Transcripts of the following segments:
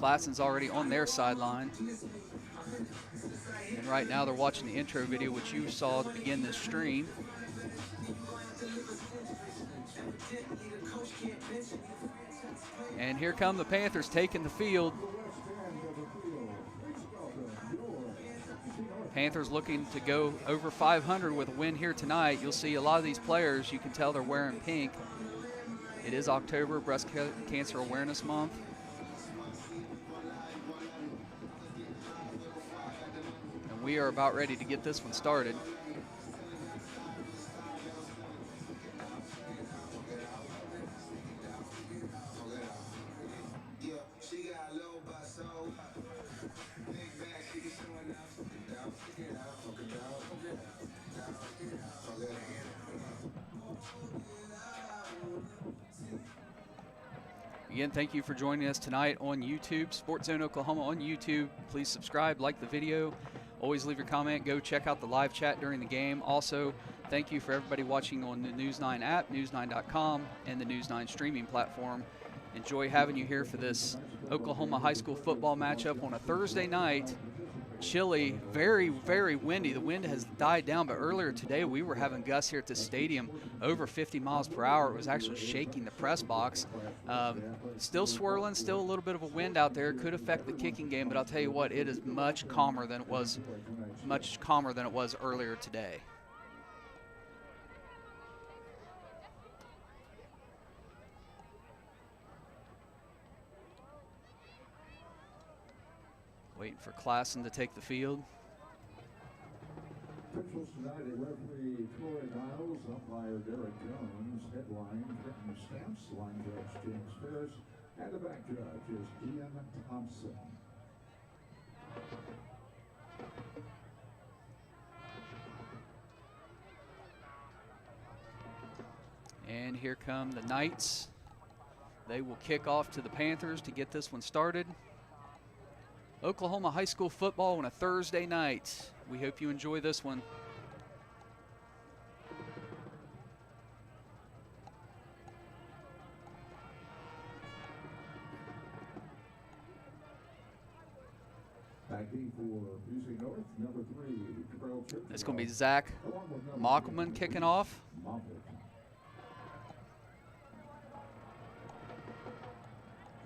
Classen's already on their sideline. And right now they're watching the intro video, which you saw to begin this stream. And here come the Panthers taking the field. Panthers looking to go over 500 with a win here tonight. You'll see a lot of these players, you can tell they're wearing pink. It is October, Breast Cancer Awareness Month. And we are about ready to get this one started. Again, thank you for joining us tonight on YouTube, SportsZone Oklahoma on YouTube. Please subscribe, like the video. Always leave your comment. Go check out the live chat during the game. Also, thank you for everybody watching on the News 9 app, news9.com, and the News 9 streaming platform. Enjoy having you here for this Oklahoma high school football matchup on a Thursday night. Chilly, very, very windy. The wind has died down, but earlier today we were having gusts here at the stadium over 50 miles per hour. It was actually shaking the press box. Still swirling, still a little bit of a wind out there. It could affect the kicking game, but I'll tell you what, it is much calmer than it was earlier today. Waiting for Classen to take the field. Officials tonight, referee Troy Niles, umpire Derek Jones, headline Trenton Stamps, line judge James Ferris, and the back judge is Ian Thompson. And here come the Knights. They will kick off to the Panthers to get this one started. Oklahoma high school football on a Thursday night. We hope you enjoy this one. It's going to be Zach Mockelman kicking off.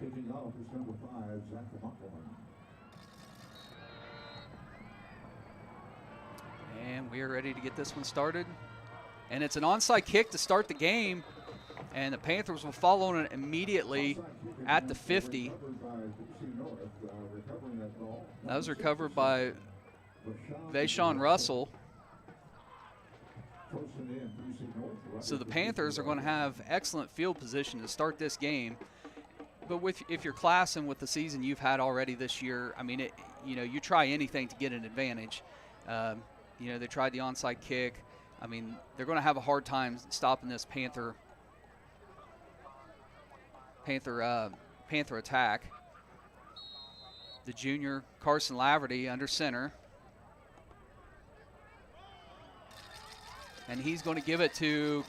Kicking off is number 5, Zach Mockelman. And we are ready to get this one started. And it's an onside kick to start the game. And the Panthers will follow on it immediately at the 50. That was recovered by Vaishon Russell. So the Panthers are going to have excellent field position to start this game. But if you're Classen with the season you've had already this year, I mean, you try anything to get an advantage. They tried the onside kick. I mean, they're going to have a hard time stopping this Panther attack. The junior Carson Laverty under center. And he's going to give it to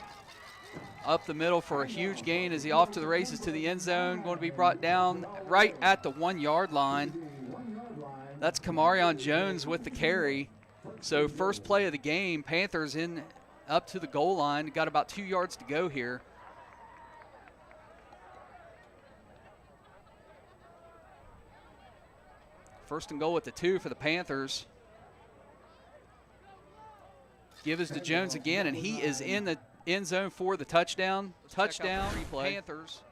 up the middle for a huge gain as he off to the races to the end zone. Going to be brought down right at the 1 yard line. That's Kamarion Jones with the carry. So first play of the game, Panthers in up to the goal line. Got about 2 yards to go here. First and goal at the 2 for the Panthers. Give is to Jones again, and he is in the end zone for the touchdown. Touchdown, Panthers.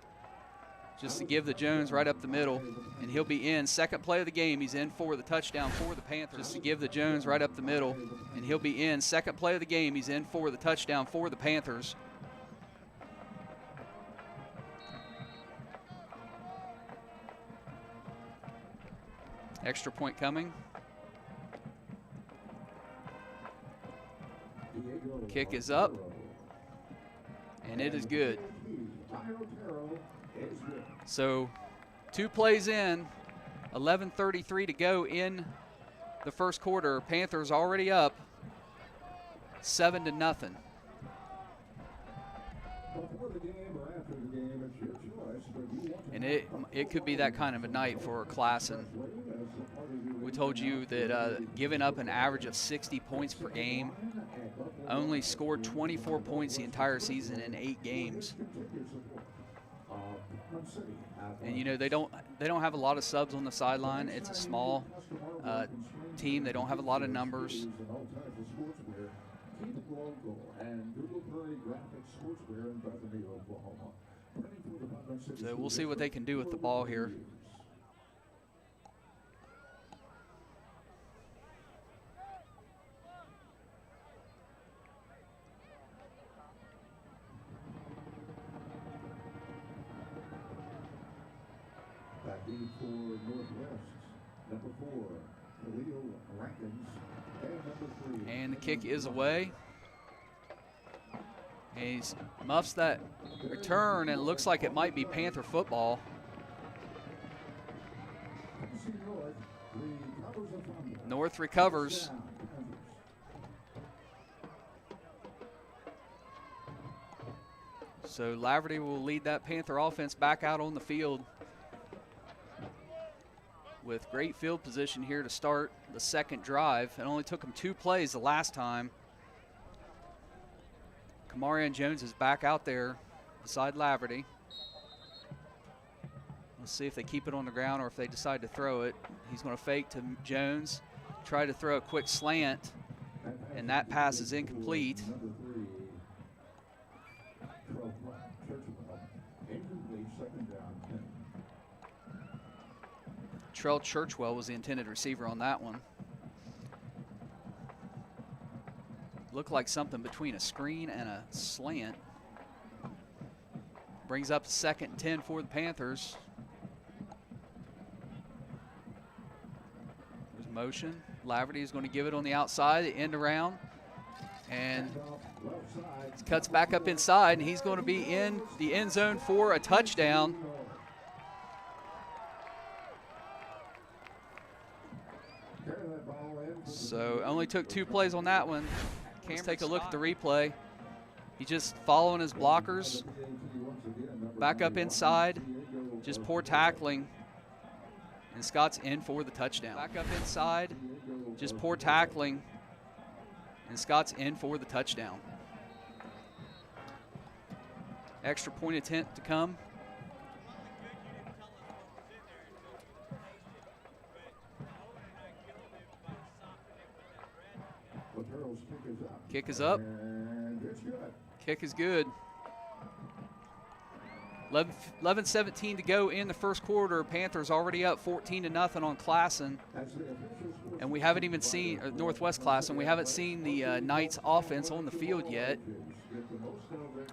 Just to give the Jones right up the middle, and he'll be in. Second play of the game, he's in for the touchdown for the Panthers. Just to give the Jones right up the middle, and he'll be in. Second play of the game, he's in for the touchdown for the Panthers. Extra point coming. Kick is up, and it is good. So 2 plays in, 11:33 to go in the first quarter. Panthers already up 7-0. And it could be that kind of a night for Classen. We told you that giving up an average of 60 points per game, only scored 24 points the entire season in 8 games. And you know, they don't have a lot of subs on the sideline. It's a small team. They don't have a lot of numbers. So we'll see what they can do with the ball here. That lead for Northwest, number 4, Khalil Rankins, and number 3. And the kick is away. And he muffs that return, and it looks like it might be Panther football. North recovers. So Laverty will lead that Panther offense back out on the field with great field position here to start the second drive. It only took them 2 plays the last time. Kamarion Jones is back out there beside Laverty. Let's see if they keep it on the ground or if they decide to throw it. He's going to fake to Jones, try to throw a quick slant, and that pass is incomplete. Trell Churchwell was the intended receiver on that one. Looked like something between a screen and a slant. Brings up 2nd and 10 for the Panthers. There's motion. Laverty is going to give it on the outside, the end around. And cuts back up inside, and he's going to be in the end zone for a touchdown. So only took 2 plays on that one. Let's take a look at the replay. He's just following his blockers. Back up inside. Just poor tackling. And Scott's in for the touchdown. Back up inside. Just poor tackling. And Scott's in for the touchdown. Extra point attempt to come. Kick is up. Kick is good. 11-17 to go in the first quarter. Panthers already up 14-0 on Classen. And we haven't even seen, Northwest Classen, we haven't seen the Knights offense on the field yet.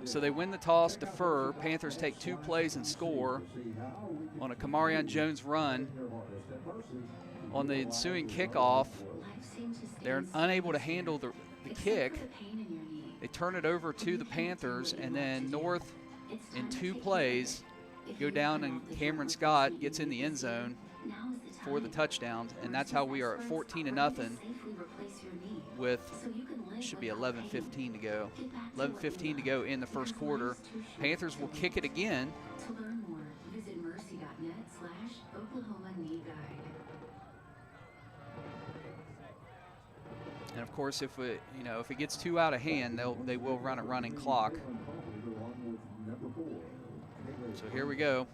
So they win the toss, defer. Panthers take 2 plays and score on a Kamarion Jones run. On the ensuing kickoff, they're unable to handle the kick. They turn it over to the Panthers, and then North in 2 plays go down, and Cameron Scott gets in the end zone for the touchdown, and that's how we are at 14-0 with, should be 11-15 to go. 11-15 to go in the first quarter. Panthers will kick it again. To learn more, visit mercy.net/Oklahoma Knee Guide. And of course, if it gets too out of hand, they will run a running clock. So here we go.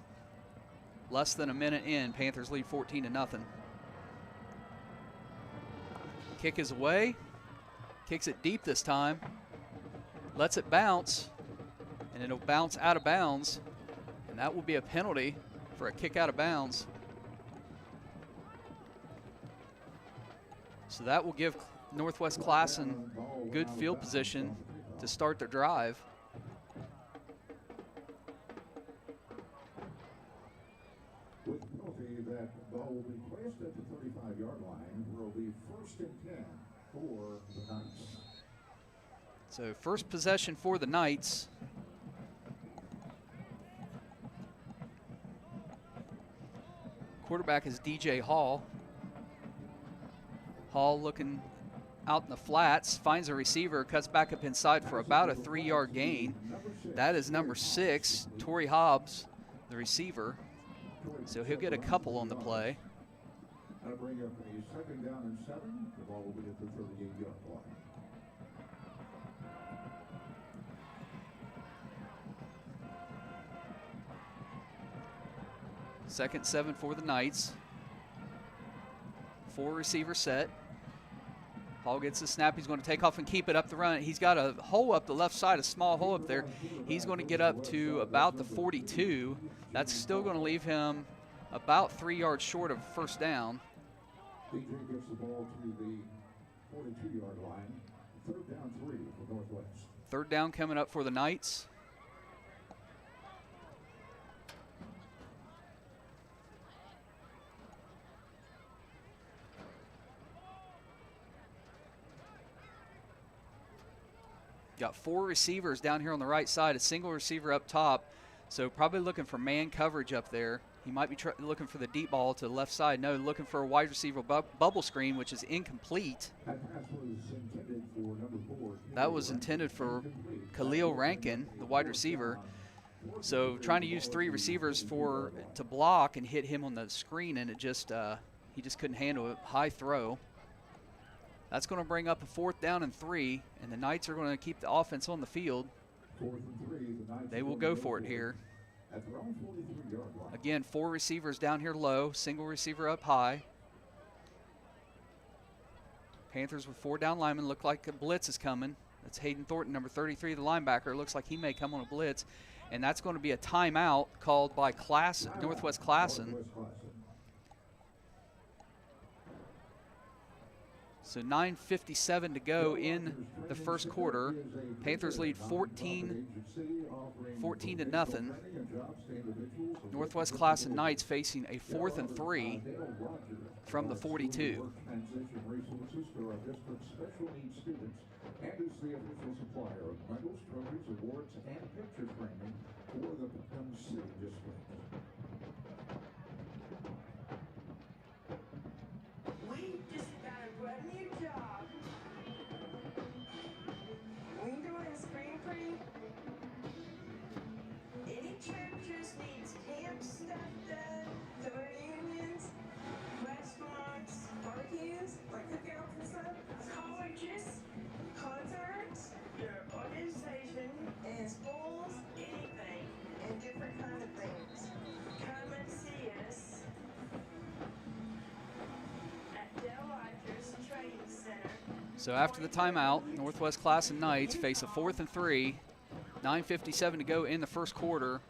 Less than a minute in, Panthers lead 14-0. Kick is away. Kicks it deep this time. Lets it bounce, and it'll bounce out of bounds, and that will be a penalty for a kick out of bounds. So that will give Northwest Classen good field position to start their drive. With penalty, that ball will be placed at the 35-yard line, where it will be 1st and 10 for the Knights. So first possession for the Knights. Quarterback is DJ Hall. Hall looking out in the flats, finds a receiver, cuts back up inside for about a 3-yard gain. That is number 6, Torrey Hobbs, the receiver. So he'll get a couple on the play. That'll bring up a 2nd down and 7. The ball will be at the 38-yard line. Second 7 for the Knights. 4 receiver set. Paul gets the snap. He's going to take off and keep it up the run. He's got a hole up the left side, a small hole up there. He's going to get up to about the 42. That's still going to leave him about 3 yards short of first down. DJ gets the ball to the 42-yard line. 3rd down 3 for Northwest. 3rd down coming up for the Knights. Got 4 receivers down here on the right side, a single receiver up top. So probably looking for man coverage up there. He might be looking for the deep ball to the left side. No, looking for a wide receiver bubble screen, which is incomplete. That pass was intended for number 4. That was intended for Khalil Rankin, the wide receiver. So trying to use 3 receivers to block and hit him on the screen, and it just he just couldn't handle it. High throw. That's going to bring up a 4th down and 3, and the Knights are going to keep the offense on the field. 4th and 3. The Knights they will go for it here. At their own 43-yard line. Again, 4 receivers down here low, single receiver up high. Panthers with 4 down linemen. Look like a blitz is coming. That's Hayden Thornton, number 33, the linebacker. Looks like he may come on a blitz, and that's going to be a timeout called by Northwest Classen. So 9:57 to go in the first quarter. Panthers lead 14 to nothing. Northwest Classen Knights facing a 4th and 3 from the 42. And is the official supplier of medals, trophies, awards, and picture framing for the Putnam City District. We just got a brand new job. We doing spring pretty. Any church just needs camp stuff done, the reunions, restaurants, barbecues, like cookouts and stuff, colleges, concerts, your organization, and schools, anything, and different kind of things. Come and see us at Del Rogers Training Center. So after the timeout, Northwest Classen Knights face a 4th and 3. 9:57 to go in the first quarter,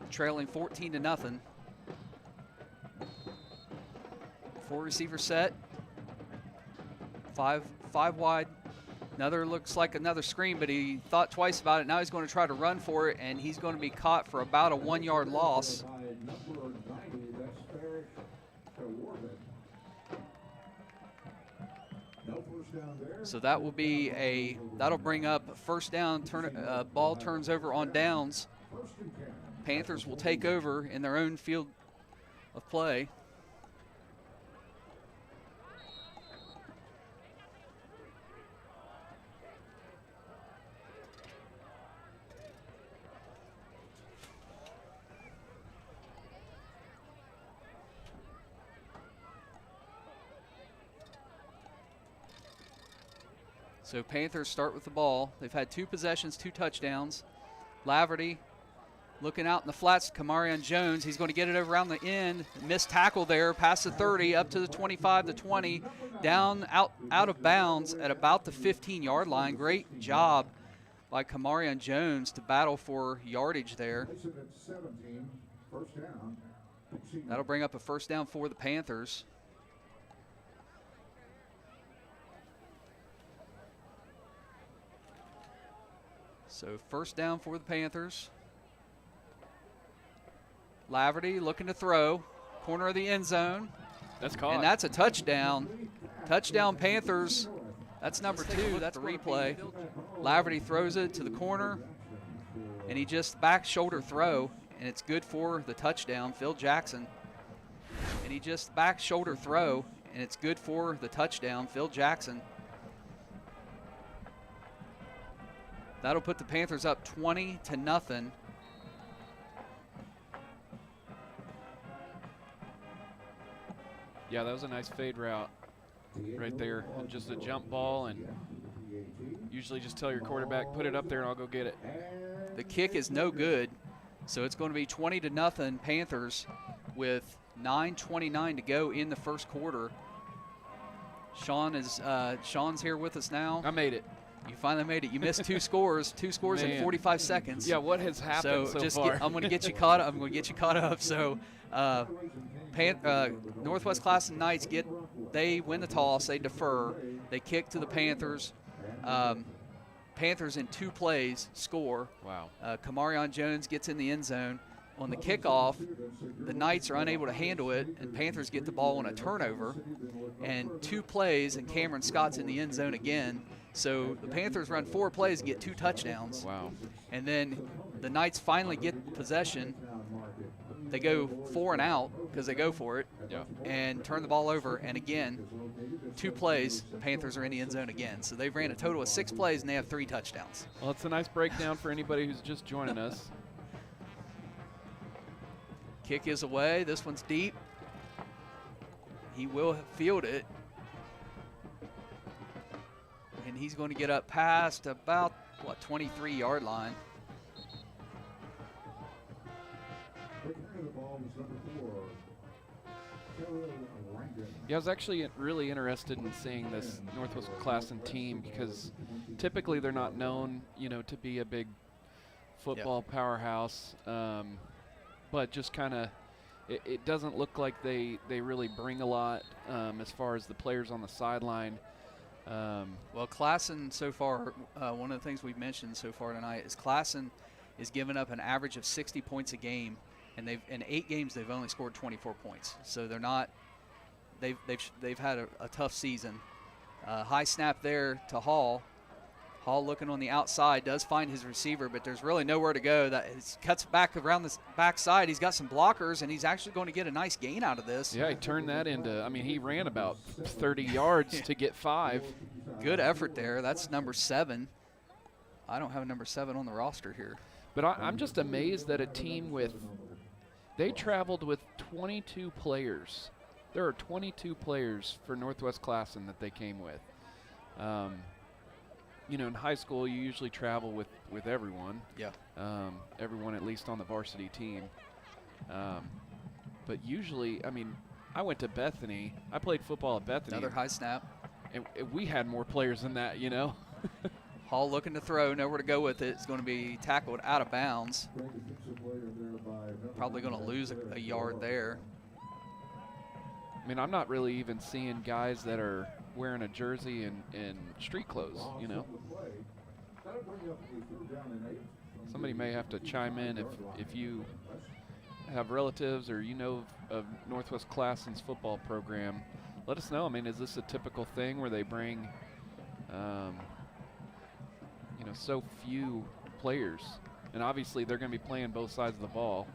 trailing 14 to nothing. 4 receiver set, five wide. Looks like another screen, but he thought twice about it. Now he's going to try to run for it, and he's going to be caught for about a 1-yard loss. So that will be that'll bring up first down. Ball turns over on downs. Panthers will take over in their own field of play. So Panthers start with the ball. They've had 2 possessions, 2 touchdowns. Laverty looking out in the flats. Kamarion Jones, he's going to get it over around the end. Missed tackle there, past the 30, up to the 25, the 20, down out of bounds at about the 15-yard line. Great job by Kamarion Jones to battle for yardage there. That'll bring up a first down for the Panthers. So first down for the Panthers. Laverty looking to throw. Corner of the end zone. That's caught. And that's a touchdown. Touchdown Panthers. That's number 2. That's a replay. Laverty throws it to the corner. And he just back shoulder throw. And it's good for the touchdown. Phil Jackson. And he just back shoulder throw. And it's good for the touchdown. Phil Jackson. That'll put the Panthers up 20 to nothing. Yeah, that was a nice fade route right there. And just a jump ball, and usually just tell your quarterback, put it up there and I'll go get it. The kick is no good, so it's going to be 20-0 Panthers with 9:29 to go in the first quarter. Sean's here with us now. I made it. You finally made it. You missed two scores Man. in 45 seconds. Yeah, what has happened so far? I'm going to get you caught up. I'm going to get you caught up. So, Northwest Classen Knights they win the toss. They defer. They kick to the Panthers. Panthers in 2 plays score. Wow. Kamarion Jones gets in the end zone. On the kickoff, the Knights are unable to handle it, and Panthers get the ball on a turnover. And 2 plays, and Cameron Scott's in the end zone again. So the Panthers run 4 plays and get 2 touchdowns. Wow. And then the Knights finally get possession. They go 4 and out because they go for it, Yeah. and turn the ball over. And again, 2 plays, the Panthers are in the end zone again. So they've ran a total of 6 plays, and they have 3 touchdowns. Well, it's a nice breakdown for anybody who's just joining us. Kick is away. This one's deep. He will field it. And he's going to get up past about, 23-yard line. Yeah, I was actually really interested in seeing this Northwest Classen team because typically they're not known, to be a big football powerhouse. But just kind of, it doesn't look like they really bring a lot as far as the players on the sideline. Well, Classen so far, one of the things we've mentioned so far tonight is Classen is giving up an average of 60 points a game, and in 8 games they've only scored 24 points. So they're not. They've had a tough season. High snap there to Hall. Hall looking on the outside, does find his receiver, but there's really nowhere to go. That cuts back around the backside. He's got some blockers, and he's actually going to get a nice gain out of this. Yeah, he turned that into, he ran about 30 yards to get 5. Good effort there. That's number 7. I don't have a number 7 on the roster here. But I'm just amazed that a team they traveled with 22 players. There are 22 players for Northwest Classen that they came with. In high school, you usually travel with everyone. Yeah. Everyone at least on the varsity team. But usually, I went to Bethany. I played football at Bethany. Another high snap. And we had more players than that, Hall looking to throw, nowhere to go with it. It's going to be tackled out of bounds. Probably going to lose a yard there. I'm not really even seeing guys that are wearing a jersey and street clothes, Somebody may have to chime in if you have relatives or of Northwest Classen's football program. Let us know. Is this a typical thing where they bring, so few players? And obviously they're going to be playing both sides of the ball.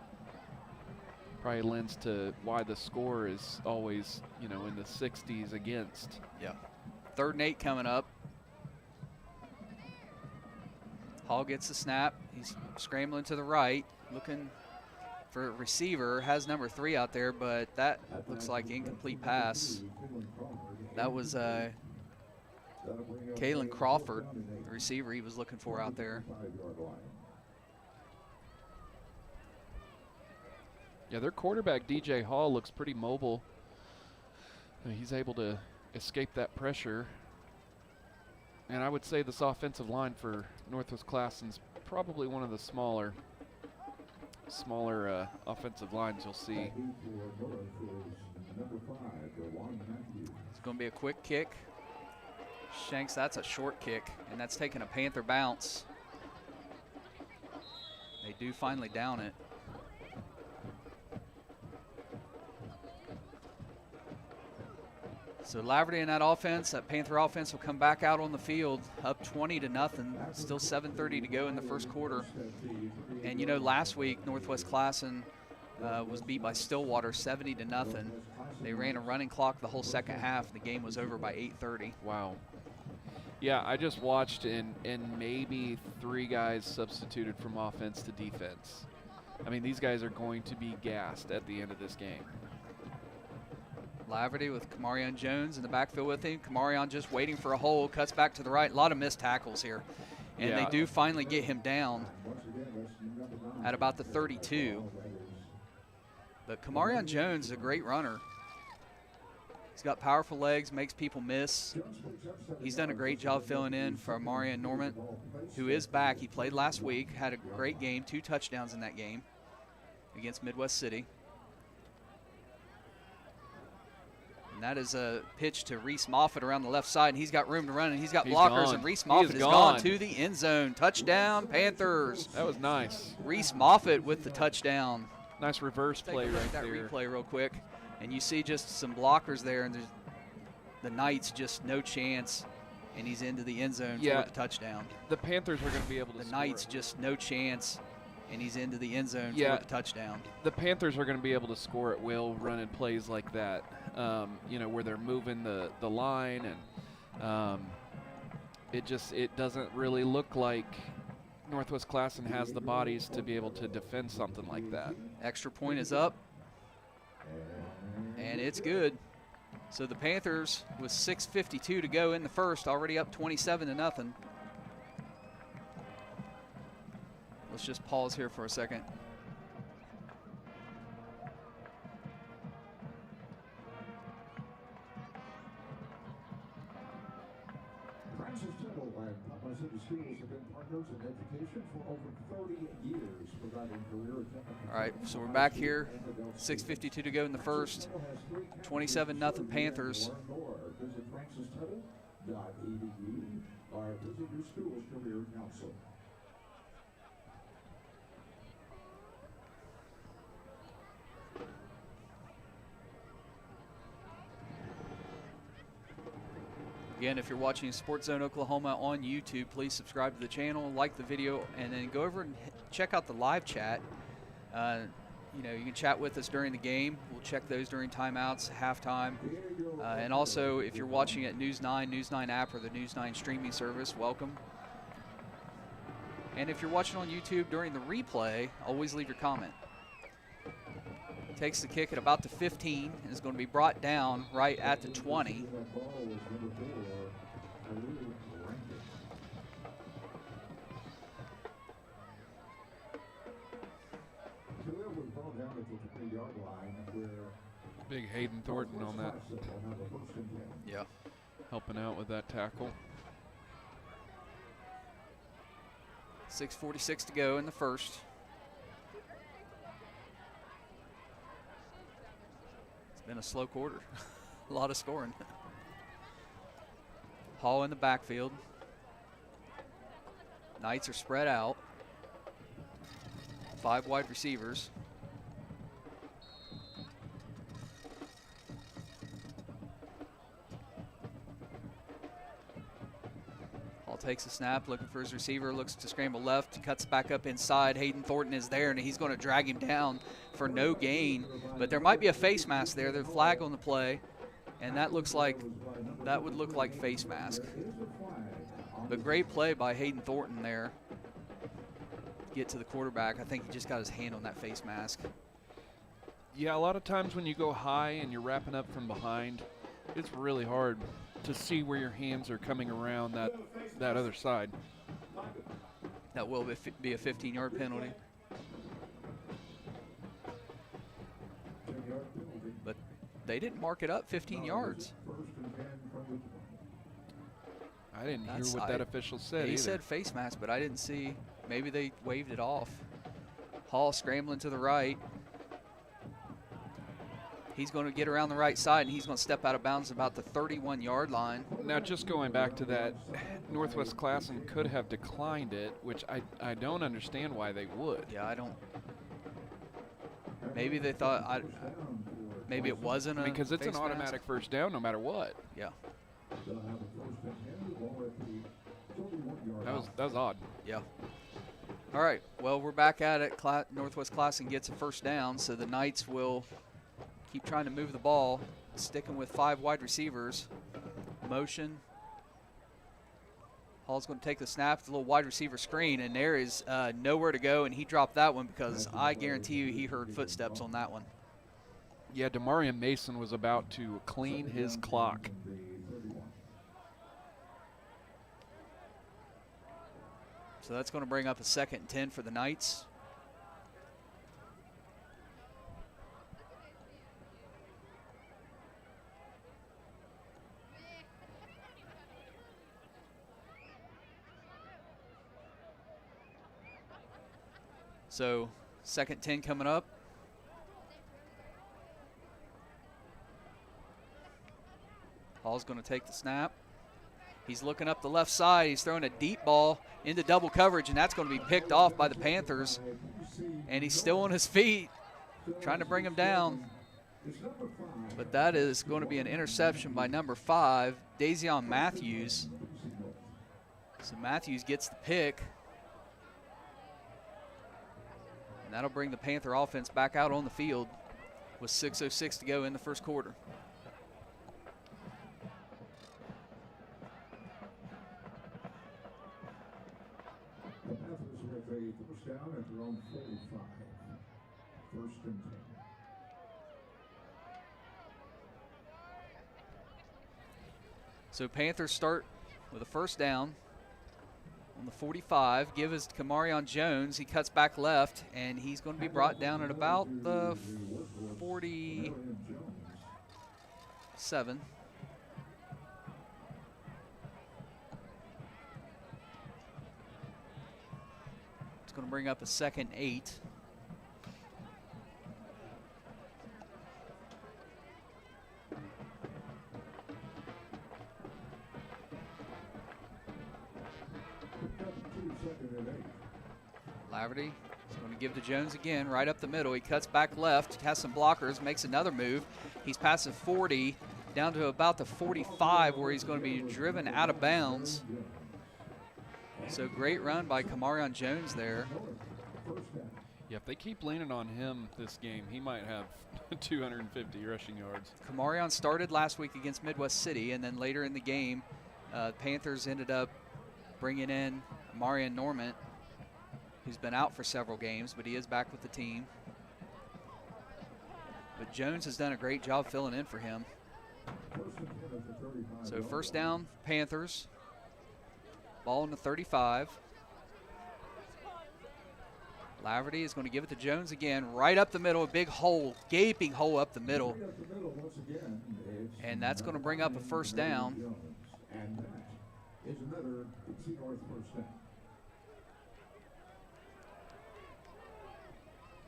Probably lends to why the score is always, in the 60s against. Yeah. 3rd and 8 coming up. Hall gets the snap. He's scrambling to the right, looking for a receiver. Has number 3 out there, but that looks like incomplete pass. That was Kalen Crawford, the receiver he was looking for out there. Yeah, their quarterback, DJ Hall, looks pretty mobile. He's able to escape that pressure. And I would say this offensive line for Northwest Classen's probably one of the smaller offensive lines you'll see. It's going to be a quick kick. Shanks, that's a short kick, and that's taking a Panther bounce. They do finally down it. So Laverty in that offense, that Panther offense will come back out on the field up 20-0. Still 7:30 to go in the first quarter. And last week Northwest Classen was beat by Stillwater 70-0. They ran a running clock the whole second half. The game was over by 8:30. Wow. Yeah, I just watched and maybe 3 guys substituted from offense to defense. These guys are going to be gassed at the end of this game. Laverty with Kamarion Jones in the backfield with him. Kamarion just waiting for a hole, cuts back to the right. A lot of missed tackles here. And they do finally get him down at about the 32. But Kamarion Jones is a great runner. He's got powerful legs, makes people miss. He's done a great job filling in for Marion Norman, who is back. He played last week, had a great game, 2 touchdowns in that game against Midwest City. And that is a pitch to Reese Moffitt around the left side, and he's got room to run, and he's got blockers, and Reese Moffitt is gone to the end zone. Touchdown, Panthers. That was nice. Reese Moffitt with the touchdown. Nice reverse play right there. That replay real quick. And you see just some blockers there, and there's the Knights just no chance, and he's into the end zone for the touchdown. The Panthers are going to be able to The score Knights it. just no chance, and he's into the end zone for the touchdown. The Panthers are going to be able to score at will, running plays like that, you know, where they're moving the line, and it doesn't really look like Northwest Classen has the bodies to be able to defend something like that. Extra point is up, and it's good. So the Panthers, with 6:52 to go in the first, already up 27-0. Let's just pause here for a second. Francis Tuttle and Putnam City Schools have been partners in education for over 30 years, providing career technical. All right, so we're back here. 6:52 to go in the first. 27-0 Panthers. Learn more. Visit francistuttle.edu or visit your school's career council. Again, if you're watching SportsZone Oklahoma on YouTube, please subscribe to the channel, like the video, and then go over and check out the live chat. You know, you can chat with us during the game. We'll check those during timeouts, halftime. And also, if you're watching at News 9 app, or the News 9 streaming service, welcome. And if you're watching on YouTube during the replay, always leave your comment. Takes the kick at about the 15 and is going to be brought down right at the 20. Big Hayden Thornton on that. Yeah. Helping out with that tackle. 6:46 to go in the first. It's been a slow quarter. A lot of scoring. Hall in the backfield. Knights are spread out. 5 wide receivers. Hall takes a snap, looking for his receiver, looks to scramble left, cuts back up inside. Hayden Thornton is there, and he's going to drag him down for no gain. But there might be a face mask there. There's a flag on the play, and that would look like face mask. But great play by Hayden Thornton there. Get to the quarterback. I think he just got his hand on that face mask. Yeah, a lot of times when you go high and you're wrapping up from behind, it's really hard to see where your hands are coming around that other side. That will be a 15-yard penalty. But they didn't mark it up 15 yards. I didn't hear what that official said. He said face mask, but I didn't see. Maybe they waved it off. Hall scrambling to the right. He's going to get around the right side, and he's going to step out of bounds about the 31-yard line. Now, just going back to that, Northwest Classen could have declined it, which I don't understand why they would. Yeah, I don't. Maybe they thought, maybe it wasn't a because it's an automatic mask. first down no matter what. Yeah. That was odd. Yeah. All right. Well, we're back at it. Northwest Classen gets a first down, so the Knights will keep trying to move the ball, sticking with 5 wide receivers. Motion. Hall's going to take the snap, the little wide receiver screen, and there is nowhere to go, and he dropped that one because I guarantee you he heard footsteps on that one. Yeah, Demarion Mason was about to clean his clock. So that's going to bring up a 2nd and 10 for the Knights. So 2nd 10 coming up. Hall's going to take the snap. He's looking up the left side. He's throwing a deep ball into double coverage, and that's going to be picked off by the Panthers. And he's still on his feet, trying to bring him down. But that is going to be an interception by number 5, Dazion Matthews. So Matthews gets the pick. And that'll bring the Panther offense back out on the field with 6:06 to go in the first quarter. The Panthers with a first down at their own 45. 1st and 10. So Panthers start with a first down on the 45. Give us Kamarion Jones. He cuts back left, and he's going to be brought down at about the 47. It's going to bring up a 2nd 8. Laverty is going to give to Jones again, right up the middle. He cuts back left, has some blockers, makes another move. He's past the 40, down to about the 45, where he's going to be driven out of bounds. So great run by Kamarion Jones there. Yeah, if they keep leaning on him this game, he might have 250 rushing yards. Kamarion started last week against Midwest City, and then later in the game, Panthers ended up bringing in Marion Normant, who's been out for several games, but he is back with the team. But Jones has done a great job filling in for him. So first down, Panthers. Ball in the 35. Laverty is going to give it to Jones again, right up the middle, a big hole, gaping hole up the middle. And that's going to bring up a first down. And that is another City North first down.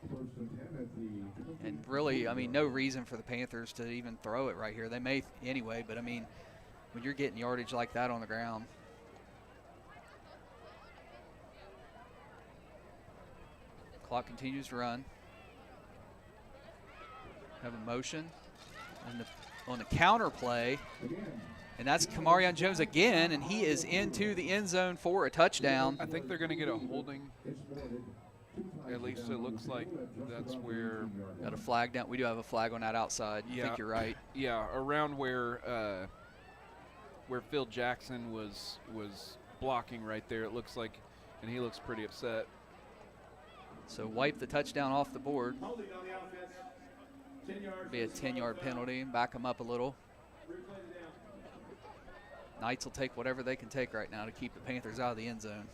1st and 10 at the. And really, I mean, no reason for the Panthers to even throw it right here. They may anyway, but I mean, when you're getting yardage like that on the ground. Clock continues to run. Have a motion on the counter play. And that's Kamarion Jones again, and he is into the end zone for a touchdown. I think they're going to get a holding. At least it looks like that's where. Got a flag down. We do have a flag on that outside. I think you're right. Yeah, around where Phil Jackson was blocking right there. It looks like, and he looks pretty upset. So wipe the touchdown off the board. Be a 10-yard penalty. Back them up a little. Knights will take whatever they can take right now to keep the Panthers out of the end zone.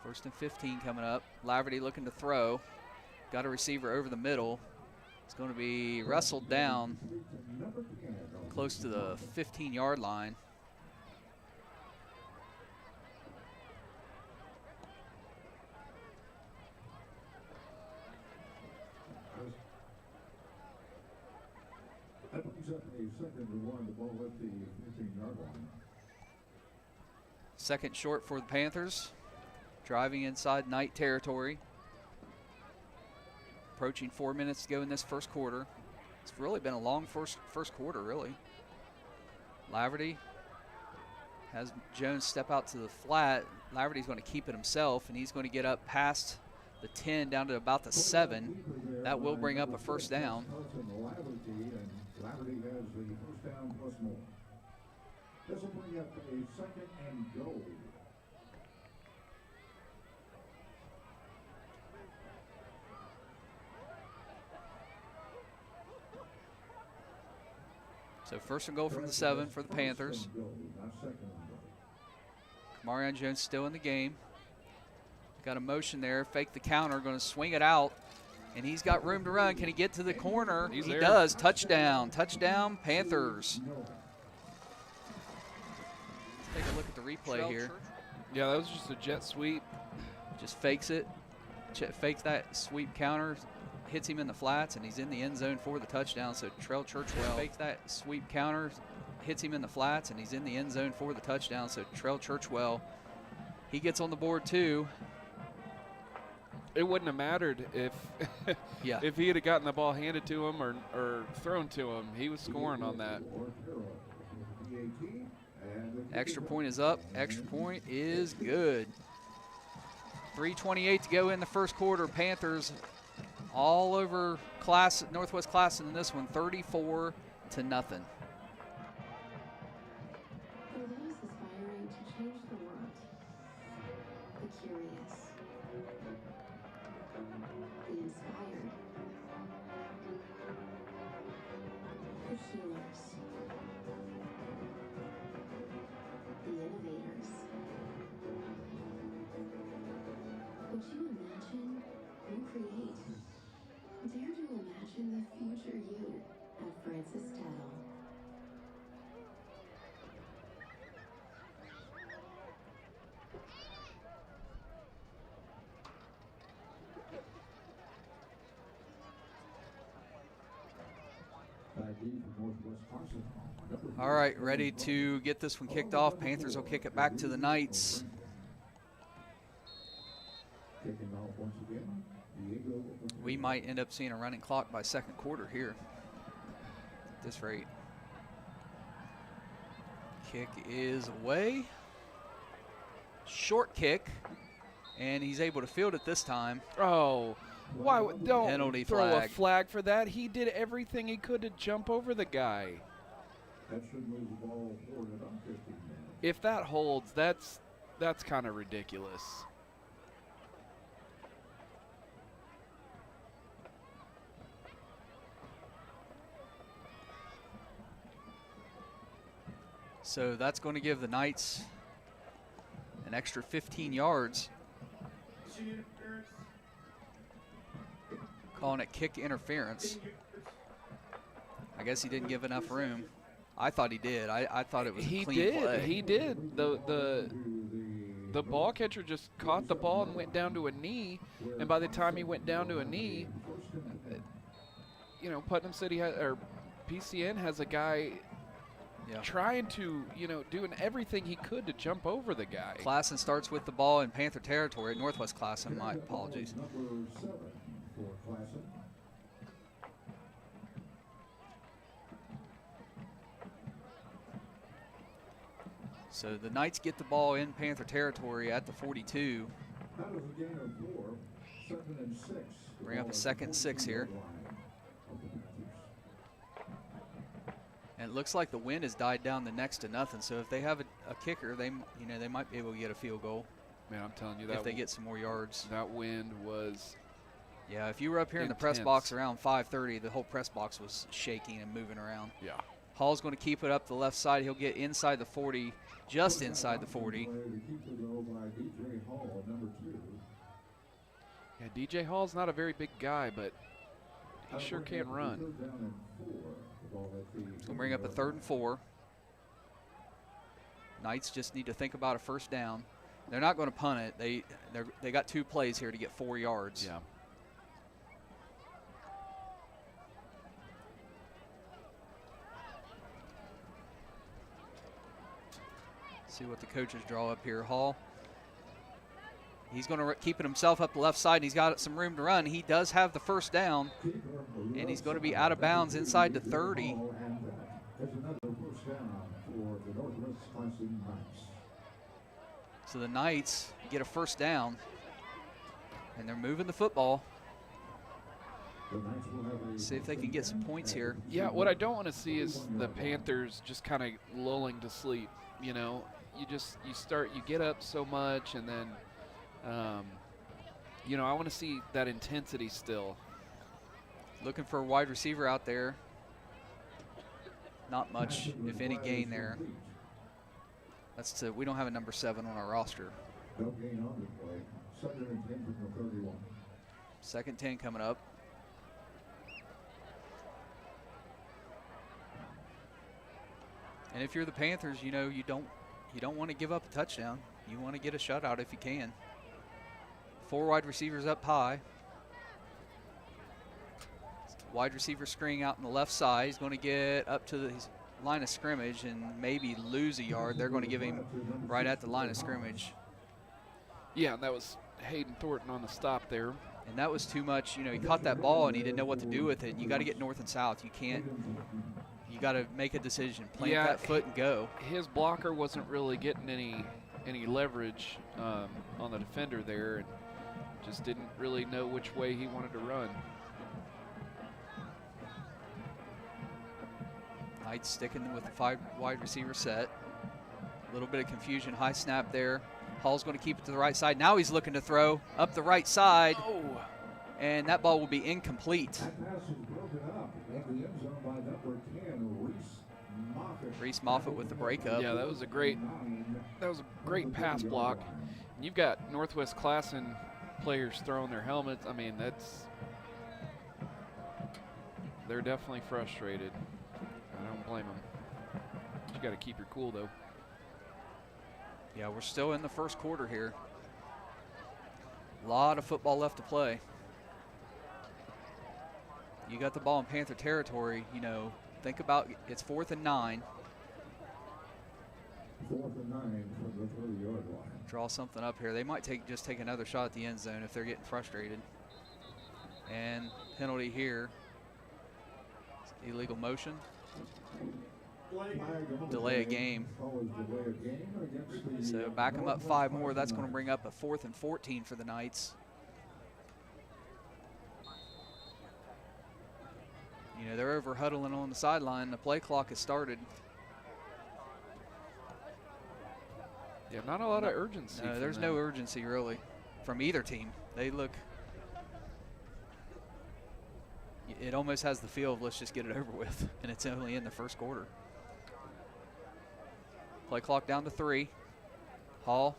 First and 15 coming up. Laverty looking to throw. Got a receiver over the middle. It's going to be wrestled down close to the 15-yard line. That brings up a 2nd and 1, the ball at the 15-yard line. 2nd short for the Panthers. Driving inside Knight territory. Approaching 4 minutes to go in this first quarter. It's really been a long first quarter, really. Laverty has Jones step out to the flat. Laverty's going to keep it himself, and he's going to get up past the 10 down to about the 7. That will bring up a first down. Laverty has the first bring up a second and goal. So first and goal from the 7 for the Panthers. Kamarion Jones still in the game. Got a motion there, fake the counter, going to swing it out, and he's got room to run. Can he get to the corner? He does. Touchdown. Touchdown, Panthers. Let's take a look at the replay here. Yeah, that was just a jet sweep. Just fakes it. Fakes that sweep counter. Hits him in the flats, and he's in the end zone for the touchdown. So Trell Churchwell fakes that sweep counter, hits him in the flats, and he's in the end zone for the touchdown. So Trell Churchwell, he gets on the board too. It wouldn't have mattered if if he had gotten the ball handed to him or thrown to him. He was scoring on that. Extra point is up. Extra point is good. 3:28 to go in the first quarter. Panthers all over Northwest Classen in this one, 34-0. For those aspiring to change the world, the curious, the inspired, the healers, the innovators. Would you imagine and create? Dare to imagine the future you at Francis Tettle. All right, ready to get this one kicked off. Panthers will kick it back to the Knights. Kicking off once again. We might end up seeing a running clock by second quarter here at this rate. Kick is away. Short kick, and he's able to field it this time. Oh, why don't Penalty throw flag. a flag for that? He did everything he could to jump over the guy. That should move the ball forward about 15 minutes. If that holds, that's kind of ridiculous. So that's going to give the Knights an extra 15 yards. Calling it kick interference. I guess he didn't give enough room. I thought he did. I thought it was a clean play. He did. The ball catcher just caught the ball and went down to a knee, and by the time he went down to a knee, you know, Putnam City or PCN has a guy trying to, doing everything he could to jump over the guy. Classen starts with the ball in Panther territory. Northwest Classen, my apologies. Number 7 for Classen. So the Knights get the ball in Panther territory at the 42. That was a gain of 4, 2nd and 6. Bring up a 2nd and 6 here. And it looks like the wind has died down to next to nothing. So if they have a kicker, they might be able to get a field goal. Man, I'm telling you that if they get some more yards. That wind was. Yeah, if you were up here in the press box around 5:30, the whole press box was shaking and moving around. Yeah. Hall's going to keep it up the left side. He'll get inside the 40, just inside the 40. Yeah, DJ Hall's not a very big guy, but he sure can run. So we'll bring up a 3rd and 4. Knights just need to think about a first down. They're not going to punt it. They got 2 plays here to get 4 yards. Yeah. See what the coaches draw up here. Hall. He's going to keep it himself up the left side, and he's got some room to run. He does have the first down, and he's going to be out of bounds inside the 30. So the Knights get a first down, and they're moving the football. See if they can get some points here. Yeah, what I don't want to see is the Panthers just kind of lulling to sleep. You know, you get up so much, and then, you know, I want to see that intensity still. Looking for a wide receiver out there. Not much, if any, gain there. We don't have a number 7 on our roster. No gain on the play. 2nd and 10 from the 31. 2nd 10 coming up. And if you're the Panthers, you know, you don't want to give up a touchdown. You want to get a shutout if you can. 4 wide receivers up high. Wide receiver screening out on the left side. He's going to get up to the line of scrimmage and maybe lose a yard. They're going to give him right at the line of scrimmage. Yeah, and that was Hayden Thornton on the stop there. And that was too much. You know, he caught that ball and he didn't know what to do with it. You got to get north and south. You can't. You got to make a decision. Plant that foot and go. His blocker wasn't really getting any leverage on the defender there, and just didn't really know which way he wanted to run. Knights sticking with the 5 wide receiver set. A little bit of confusion. High snap there. Hall's going to keep it to the right side. Now he's looking to throw up the right side. Oh. And that ball will be incomplete. That pass is broken up in the end zone by number 10, Reese Moffitt. Reese Moffitt with the breakup. Yeah, that was a great pass block. And you've got Northwest Classen players throwing their helmets. I mean, they're definitely frustrated. I don't blame them. You got to keep your cool, though. Yeah, we're still in the first quarter here. A lot of football left to play. You got the ball in Panther territory, you know, think about it's 4th and 9. 4th and 9 from the 30-yard line. Draw something up here. They might just take another shot at the end zone if they're getting frustrated. And penalty here. Illegal motion. Delay a game. So back them up 5 more. That's going to bring up a 4th and 14 for the Knights. You know, they're over huddling on the sideline. The play clock has started. Yeah, not a lot of urgency. No, there's no urgency really from either team. They look. It almost has the feel of let's just get it over with, and it's only in the first quarter. Play clock down to 3. Hall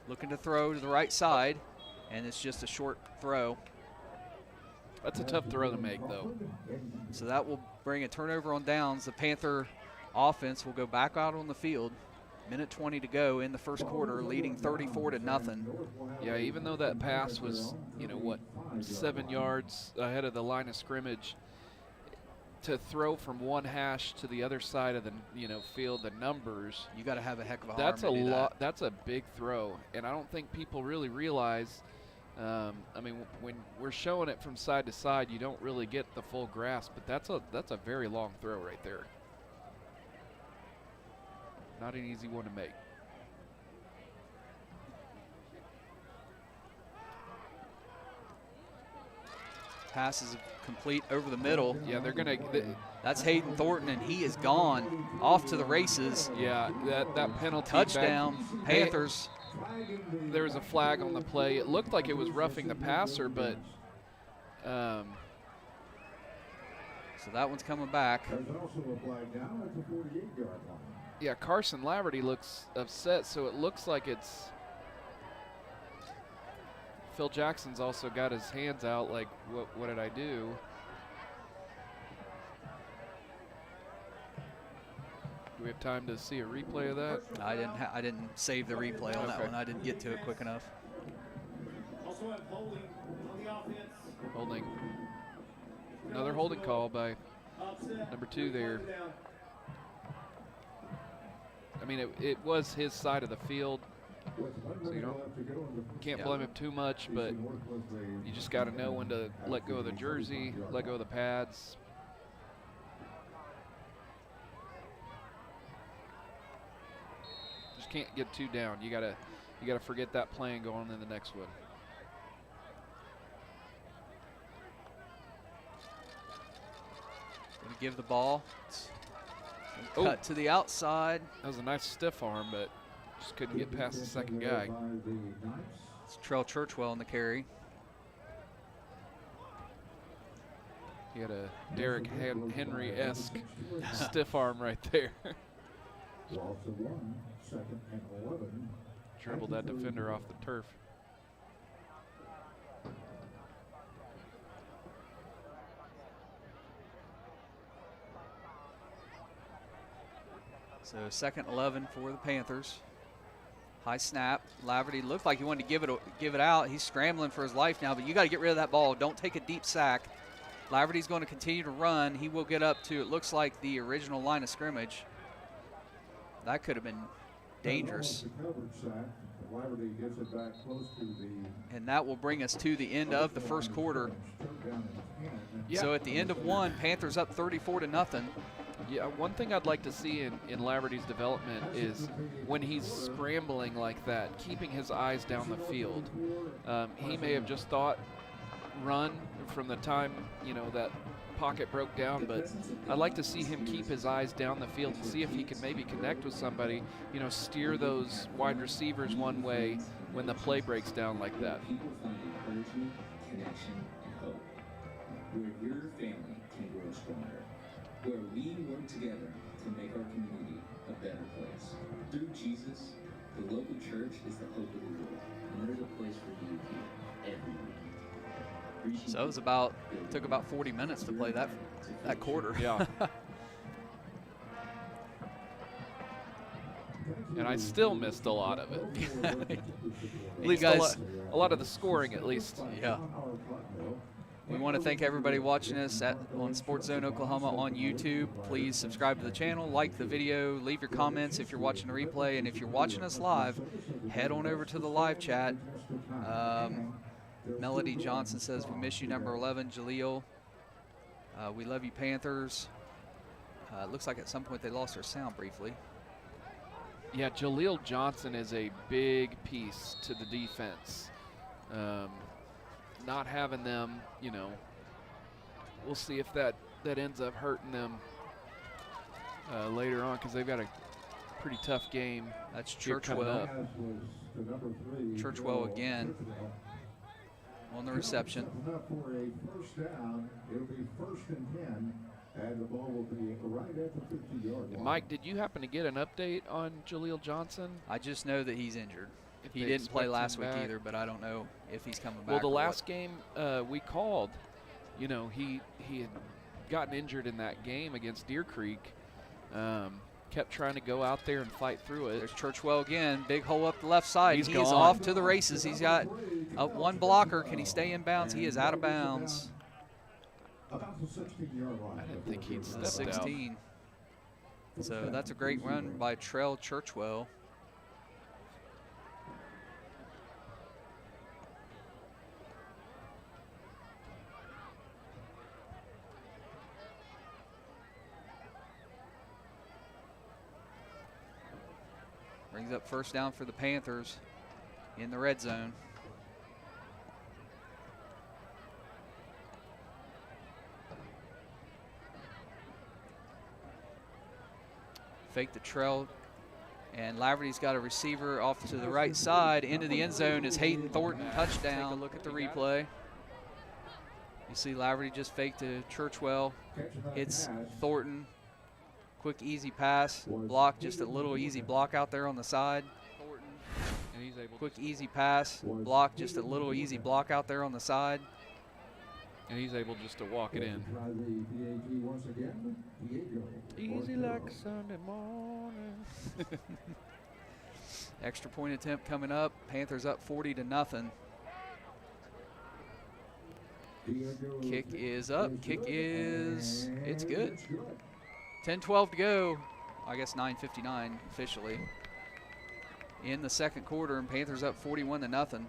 looking to throw to the right side, and it's just a short throw. That's a tough throw to make, though. So that will bring a turnover on downs. The Panther offense will go back out on the field. Minute 20 to go in the first quarter, leading 34-0. Yeah, even though that pass was, you know, what, 7 yards ahead of the line of scrimmage, to throw from one hash to the other side of the, you know, field, the numbers. You got to have a heck of a arm. That's a lot. That's a big throw, and I don't think people really realize. I mean, when we're showing it from side to side, you don't really get the full grasp, but that's a very long throw right there. Not an easy one to make. Pass is complete over the middle. Yeah, they're going to. That's Hayden Thornton, and he is gone off to the races. Yeah, that penalty. Touchdown, Panthers. There was a flag on the play. It looked like it was roughing the passer, but. So that one's coming back. There's also a flag down at the 48-yard line. Yeah, Carson Laverty looks upset, so it looks like it's. Phil Jackson's also got his hands out like, what did I do? Do we have time to see a replay of that? I didn't save the replay on that one. I didn't get to it quick enough. Also have holding on the offense. Holding. Another holding call by number 2 there. I mean, it was his side of the field, so you can't blame him too much, but you just got to know when to let go of the jersey, let go of the pads. Just can't get too down. You gotta forget that play and go on in the next one. give the ball. Oh. Cut to the outside. That was a nice stiff arm, but just couldn't get past the second guy. It's Trell Churchwell in the carry. He had a Derrick Henry-esque stiff arm right there. Dribbled that defender off the turf. So 2nd 11 for the Panthers. High snap. Laverty looked like he wanted to give it out. He's scrambling for his life now, but you got to get rid of that ball. Don't take a deep sack. Laverty's going to continue to run. He will get up to, it looks like, the original line of scrimmage. That could have been dangerous. And that will bring us to the end of the first quarter. Yeah. So at the end of one, Panthers up 34-0. Yeah, one thing I'd like to see in Laverty's development is when he's scrambling like that, keeping his eyes down the field. He may have just thought run from the time, you know, that pocket broke down, but I'd like to see him keep his eyes down the field and see if he can maybe connect with somebody, you know, steer those wide receivers one way when the play breaks down like that. Connection and hope. Where your family can grow stronger. Where we work together to make our community a better place. Through Jesus, the local church is the hope of the world, and there's a place for you here every week. So it was took about 40 minutes to play that quarter. Yeah. And I still missed a lot of it. At least a lot of the scoring, at least. Yeah. We want to thank everybody watching us on SportsZone Oklahoma on YouTube. Please subscribe to the channel, like the video, leave your comments if you're watching the replay, and if you're watching us live, head on over to the live chat. Melody Johnson says, we miss you, number 11, Jaleel. We love you, Panthers. It looks like at some point they lost their sound briefly. Yeah, Jaleel Johnson is a big piece to the defense. Not having them, you know, we'll see if that ends up hurting them later on, because they've got a pretty tough game. That's Churchwell. Churchwell again on the reception. For a first down, it'll be 1st and 10, and the ball will be right at the 50-yard line. Mike, did you happen to get an update on Jaleel Johnson? I just know that he's injured. If He they didn't play expect him last week back? either, but I don't know if he's coming back. Well, the or last what. game we called, you know, he had gotten injured in that game against Deer Creek. Kept trying to go out there and fight through it. There's Churchwell again. Big hole up the left side. He's He is gone. off to the races. He's got one blocker. Can he stay in bounds? He is out of bounds. About the 16-yard line. I didn't think he'd The stepped out. 16. So that's a great run by Trell Churchwell. Brings up first down for the Panthers in the red zone. Fake the trail, and Laverty's got a receiver off to the right side. Into the end zone is Hayden Thornton, touchdown. Take a look at the replay. You see Laverty just faked to Churchwell. It's Thornton. Quick, easy pass. Block, just a little easy block out there on the side. Thornton. And he's able Quick, easy pass. Block, just a little easy block out there on the side. and he's able just to walk it in. Try the PAT once again. Diego. Easy like a Sunday morning. Extra point attempt coming up. Panthers up 40-0. Kick is up. Kick is, it's good. 10-12 to go. I guess 9:59 officially. In the second quarter, and Panthers up 41-0.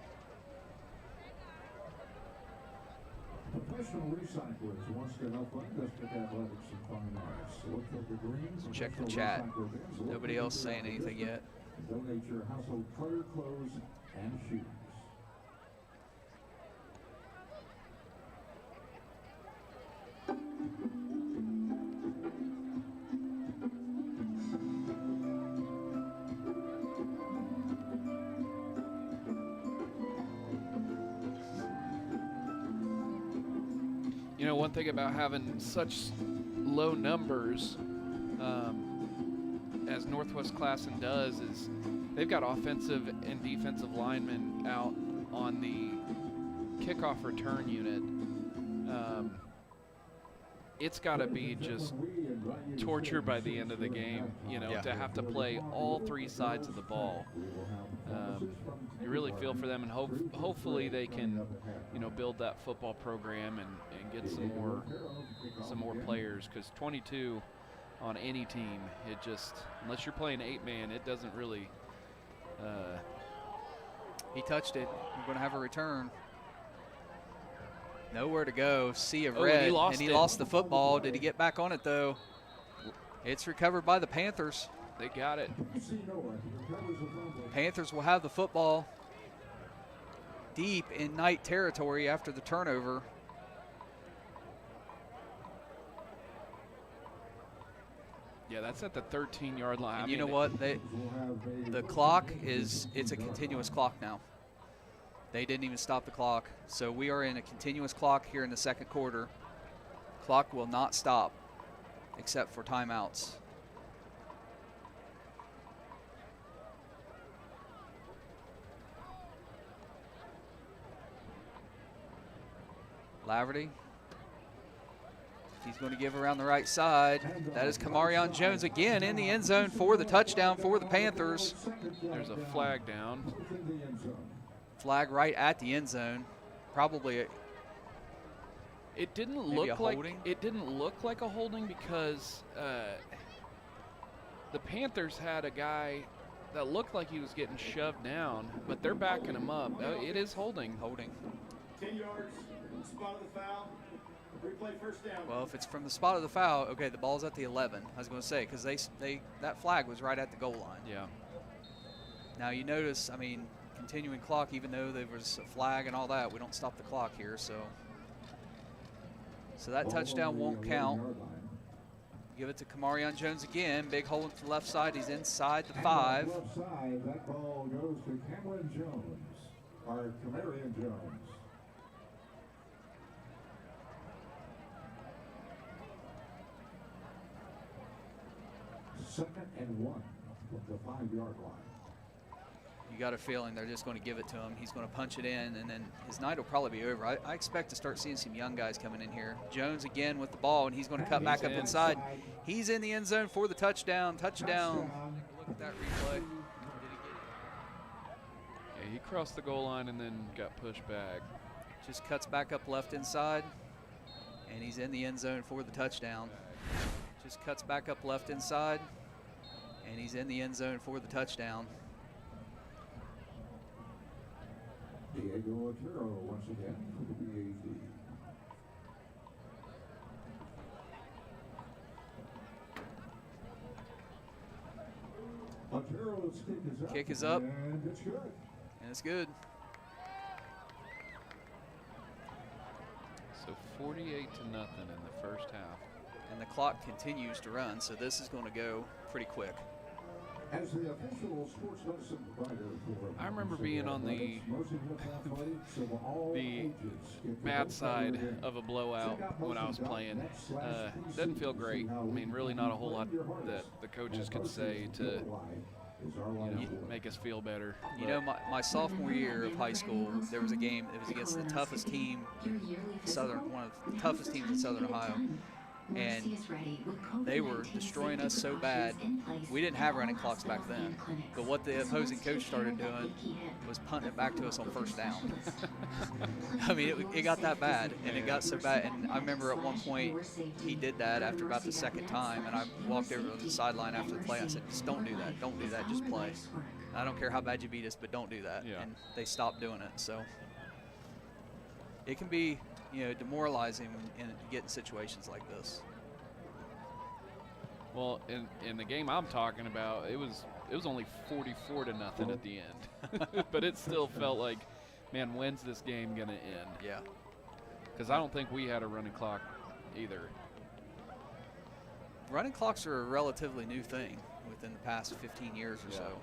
Professional recyclers wants to help District Athletics and Fine Arts. Look for the greens. Check the chat. Nobody else saying anything yet. Donate your household clutter, clothes, and shoes. know, one thing about having such low numbers, as Northwest Classen does, is they've got offensive and defensive linemen out on the kickoff return unit. It's got to be just torture by the end of the game, you know, to have to play all three sides of the ball. You really feel for them, and hopefully they can, you know, build that football program and get some more players, because 22 on any team, it just, unless you're playing 8-man, it doesn't really. He touched it. We're going to have a return. Nowhere to go. Sea of red. And he lost the football. Did he get back on it, though? It's recovered by the Panthers. They got it. Panthers will have the football deep in Knight territory after the turnover. Yeah, that's at the 13-yard line. And you know what? The clock it's a continuous clock now. They didn't even stop the clock. So we are in a continuous clock here in the second quarter. Clock will not stop except for timeouts. Laverty. He's going to give around the right side. That is Kamarion Jones again in the end zone for the touchdown for the Panthers. There's a flag down. Flag right at the end zone. Probably it didn't look like holding. It didn't look like a holding because the Panthers had a guy that looked like he was getting shoved down, but they're backing him up. It is holding. 10 yards, spot of the foul. Replay first down. Well, if it's from the spot of the foul, okay, the ball's at the 11. I was going to say, because that flag was right at the goal line. Yeah. Now you notice, I mean, continuing clock, even though there was a flag and all that, we don't stop the clock here, so that touchdown won't count. Give it to Kamarion Jones again. Big hole to the left side. He's inside the 5. Left side, that ball goes to Kamarion Jones. Second and 1 from the 5-yard line. You got a feeling they're just going to give it to him. He's going to punch it in, and then his night will probably be over. I expect to start seeing some young guys coming in here. Jones again with the ball, and he's going to cut back up inside. He's in the end zone for the touchdown. Touchdown. Look at that replay. Did he get it? Yeah, he crossed the goal line and then got pushed back. Just cuts back up left inside, and he's in the end zone for the touchdown. Just cuts back up left inside, and he's in the end zone for the touchdown. Diego Otero once again for the BAV. Otero's Kick is up. And it's good. And it's good. So 48-0 in the first half. And the clock continues to run, so this is going to go pretty quick. As the official sports medicine provider for I remember being on the bad side of a blowout when I was playing. Doesn't feel great. I mean, really not a whole lot that the coaches could say to make us feel better. You know, my sophomore year of high school, there was a game. It was against the toughest team, one of the toughest teams in Southern Ohio. And they were destroying us so bad. We didn't have running clocks back then. But what the opposing coach started doing was punting it back to us on first down. I mean, it got that bad, and it got so bad. And I remember at one point he did that after about the second time, and I walked over to the sideline after the play. I said, just don't do that. Don't do that. Just play. I don't care how bad you beat us, but don't do that. Yeah. And they stopped doing it. So it can be, demoralizing when you get in situations like this. Well, in the game I'm talking about, it was only 44-0 at the end, but it still felt like, man, when's this game gonna end? Yeah. Because I don't think we had a running clock either. Running clocks are a relatively new thing within the past 15 years or so.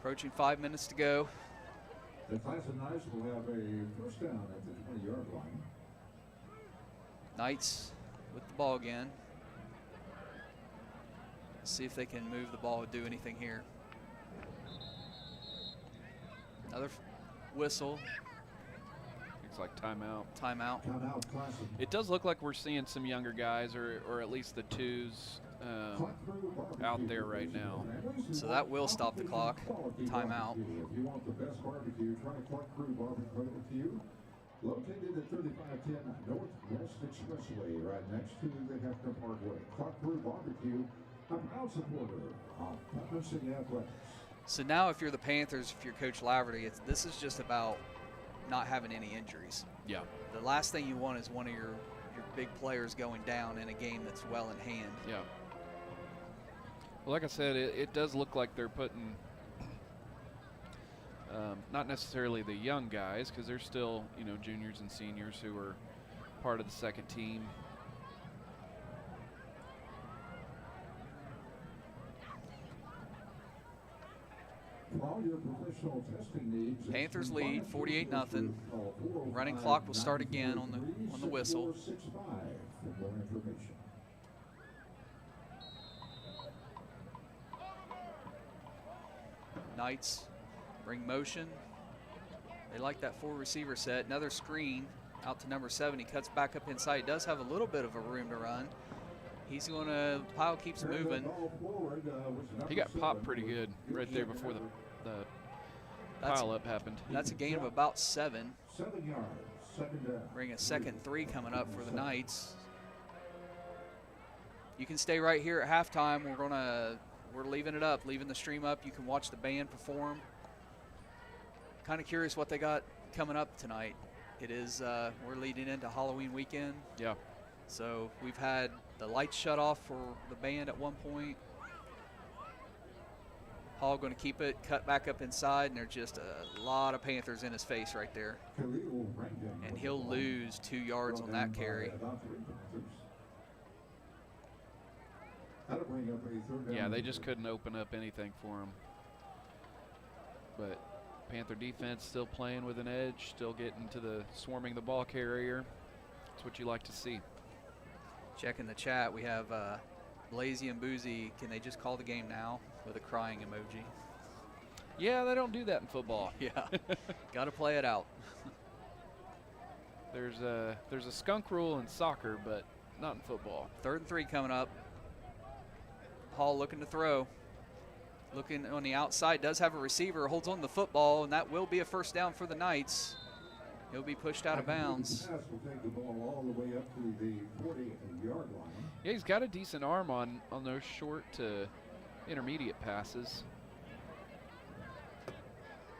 Approaching 5 minutes to go. The Classen Knights will have a first down at the 20-yard line. Knights with the ball again. Let's see if they can move the ball and do anything here. Another whistle. It's like timeout. Timeout. Timeout, Classen. It does look like we're seeing some younger guys, or at least the twos out there right now. So that will stop the clock. Timeout. If you want the best barbecue, try Clark Crew Barbecue. Located at 3510 Northwest Expressway, right next to the Hefner Parkway. Clark Crew Barbecue, a proud supporter of Putnam City Athletics. So now if you're the Panthers, if you're Coach Laverty, this is just about not having any injuries. Yeah. The last thing you want is one of your big players going down in a game that's well in hand. Yeah. Well, like I said, it does look like they're putting not necessarily the young guys, because they're still, you know, juniors and seniors who are part of the second team. For all your professional testing needs, Panthers lead 48-0. Running clock will start again on the whistle. 465 for more information. Knights bring motion. They like that 4 receiver set. Another screen out to number 7. He cuts back up inside. He does have a little bit of a room to run. He's going to, Pyle keeps moving. He got popped pretty good right there before the pile up happened. That's a gain of about 7. 7 yards, second down. Bring a second 3 coming up for the Knights. You can stay right here at halftime. We're leaving it up, leaving the stream up. You can watch the band perform. Kind of curious what they got coming up tonight. It is, we're leading into Halloween weekend. Yeah. So we've had the lights shut off for the band at one point. Hall going to keep it, cut back up inside, and there's just a lot of Panthers in his face right there. And he'll lose 2 yards on that carry. Yeah, they just couldn't open up anything for him. But Panther defense still playing with an edge, still getting to the swarming the ball carrier. That's what you like to see. Checking the chat, we have Blazy and Boozy. Can they just call the game now with a crying emoji? Yeah, they don't do that in football. Yeah, got to play it out. There's a skunk rule in soccer, but not in football. 3rd and 3 coming up. Hall looking to throw. Looking on the outside, does have a receiver, holds on the football, and that will be a first down for the Knights. He'll be pushed out of bounds. Yeah, he's got a decent arm on those short to intermediate passes.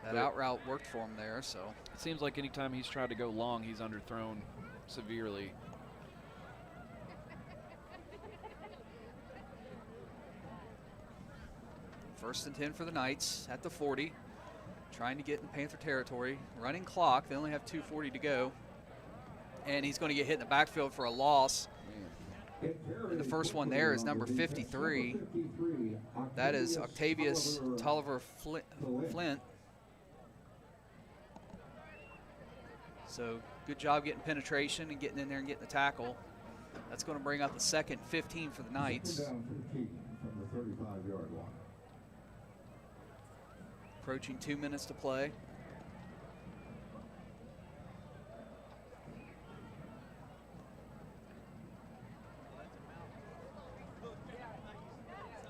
That out route worked for him there, so. It seems like anytime he's tried to go long, he's underthrown severely. First and 10 for the Knights at the 40. Trying to get in Panther territory. Running clock, they only have 2:40 to go. And he's going to get hit in the backfield for a loss. And the first one there is number 53. That is Octavius Tolliver Flint. So good job getting penetration and getting in there and getting the tackle. That's going to bring up the second 15 for the Knights. Down 15 from the 35-yard line. Approaching 2 minutes to play.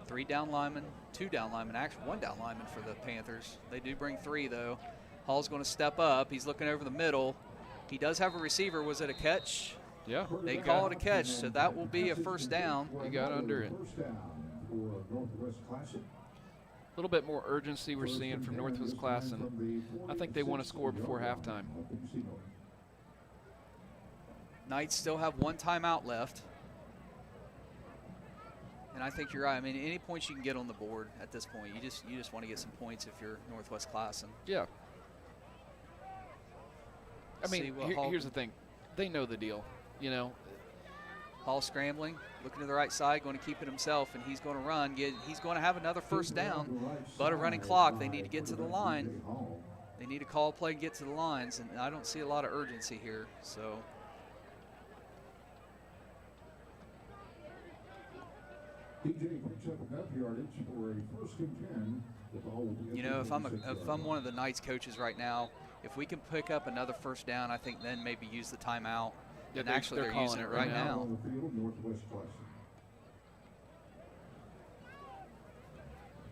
Three down linemen, 2 down linemen, actually 1 down lineman for the Panthers. They do bring 3 though. Hall's going to step up. He's looking over the middle. He does have a receiver. Was it a catch? Yeah. They call it a catch, so that will be a first down. He got under it. First down for Northwest Classen. A little bit more urgency we're seeing from Northwest Classen. I think they want to score before halftime. Knights still have 1 timeout left. And I think you're right. I mean, any points you can get on the board at this point, you just want to get some points if you're Northwest Classen. Yeah. I mean, here's the thing. They know the deal. You know, Hall scrambling, looking to the right side, going to keep it himself, and he's going to run. He's going to have another first down, but a running clock. They need to get to the line. They need to call play and get to the lines, and I don't see a lot of urgency here. So DJ picks up enough yardage for a 1st and 10. The ball will be you know, if I'm one of the Knights coaches right now, if we can pick up another first down, I think then maybe use the timeout. Yeah, And actually, they're using it right now. On the field, Northwest Classen.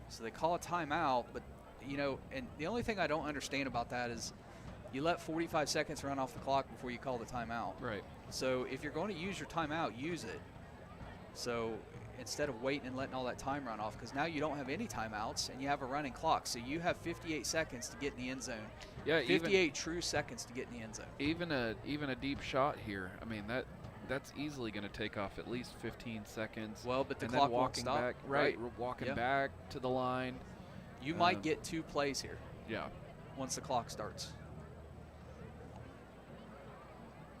So they call a timeout, but, you know, and the only thing I don't understand about that is you let 45 seconds run off the clock before you call the timeout. Right. So if you're going to use your timeout, use it. So instead of waiting and letting all that time run off, because now you don't have any timeouts and you have a running clock. So you have 58 seconds to get in the end zone. Yeah, 58 true seconds to get in the end zone. Even a deep shot here. I mean, that's easily going to take off at least 15 seconds. Well, but the and clock then walking won't stop. back, right? Walking back to the line. You might get 2 plays here. Yeah. Once the clock starts.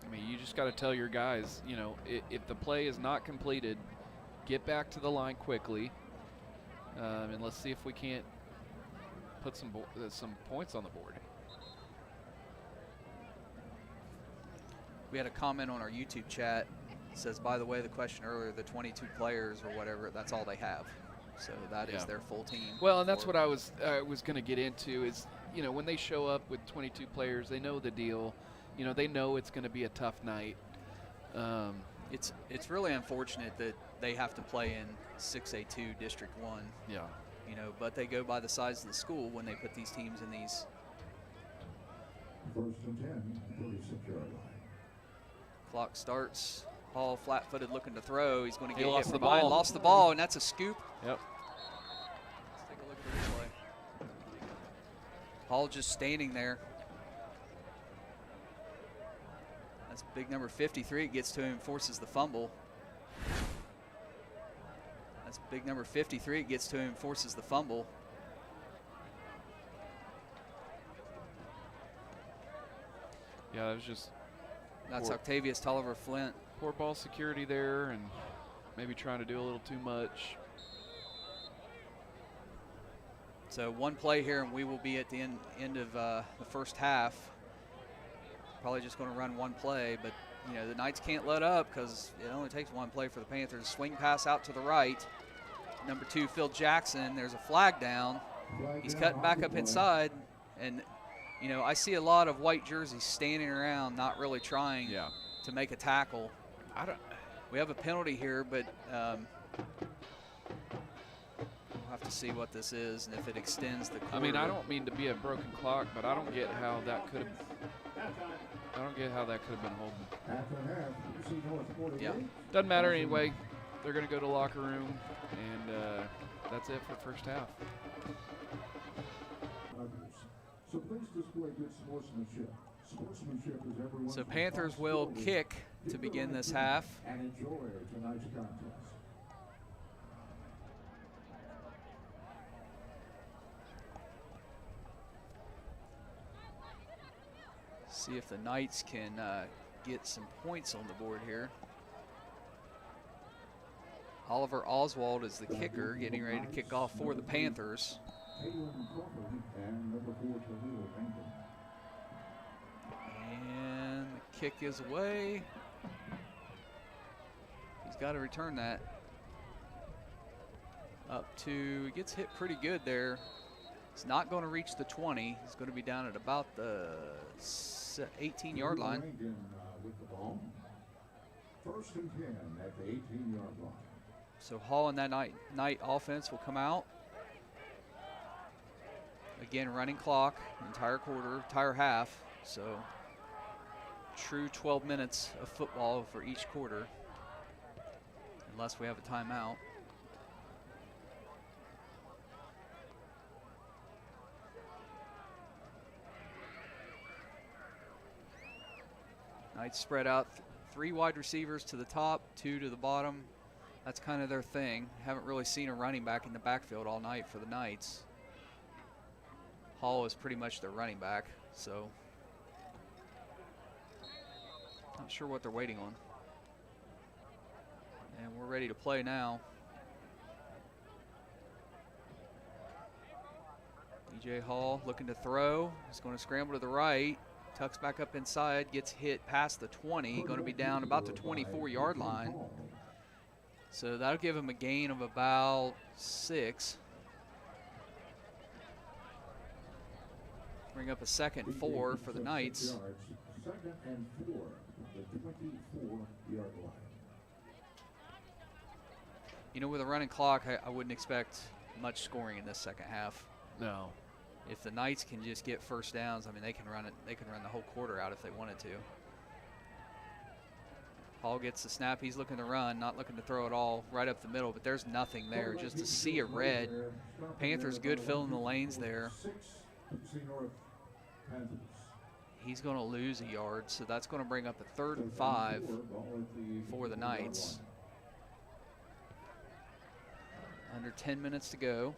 I mean, you just got to tell your guys, you know, if the play is not completed, get back to the line quickly, and let's see if we can't put some points on the board. We had a comment on our YouTube chat. It says, by the way, the question earlier, the 22 players or whatever, that's all they have. So that is their full team. Well, and that's what I was going to get into is, you know, when they show up with 22 players, they know the deal. You know, they know it's going to be a tough night. It's really unfortunate that they have to play in 6A2 District 1. Yeah. You know, but they go by the size of the school when they put these teams in these. 1st and 10, 36-yard line. Clock starts. Hall flat-footed looking to throw. He's going to get lost hit the from behind. ball. Lost the ball, and that's a scoop. Yep. Let's take a look at the replay. Hall just standing there. That's big number 53. It gets to him, forces the fumble. That's big number 53. It gets to him, forces the fumble. Yeah, that was just. That's Octavius Tolliver Flint. Poor ball security there, and maybe trying to do a little too much. So 1 play here, and we will be at the end of the first half. Probably just going to run 1 play, but you know the Knights can't let up because it only takes 1 play for the Panthers. Swing pass out to the right. Number 2, Phil Jackson. There's a flag down. He's cutting back up inside, and you know I see a lot of white jerseys standing around, not really trying to make a tackle. We have a penalty here, but we'll have to see what this is and if it extends the quarter. I mean, I don't mean to be a broken clock, but I don't get how that could have. I don't get how that could have been holding. After half, UC North 48. Yeah. Doesn't matter anyway. They're going to go to the locker room, and that's it for first half. So please display good sportsmanship. Sportsmanship is everyone's. So Panthers will kick to begin this half. And enjoy tonight's contest. See if the Knights can get some points on the board here. Oliver Oswald is the kicker, getting ready to kick off for the Panthers. And number 4, Khalil Rankin. And the kick is away. He's got to return that. Up to, he gets hit pretty good there. He's not going to reach the 20. He's going to be down at about the 18-yard line. Rankin, with the ball. 1st and 10 at the 18-yard line. So Hall and that night offense will come out. Again, running clock, entire quarter, entire half. So true 12 minutes of football for each quarter, unless we have a timeout. Knights spread out 3 wide receivers to the top, 2 to the bottom. That's kind of their thing. Haven't really seen a running back in the backfield all night for the Knights. Hall is pretty much their running back, so not sure what they're waiting on. ready to play now. DJ Hall looking to throw. He's going to scramble to the right. Tucks back up inside, gets hit past the 20, going to be down about the 24-yard line. So that'll give him a gain of about 6. Bring up a 2nd and 4 for the Knights. 2nd and 4, the 24-yard line. You know, with a running clock, I wouldn't expect much scoring in this second half. No. If the Knights can just get first downs, I mean, they can run it. They can run the whole quarter out if they wanted to. Hall gets the snap. He's looking to run, not looking to throw at all, right up the middle. But there's nothing there. Just a sea of red. Panthers good filling the lanes there. He's going to lose a yard, so that's going to bring up a 3rd and 5 for the Knights. Under 10 minutes to go.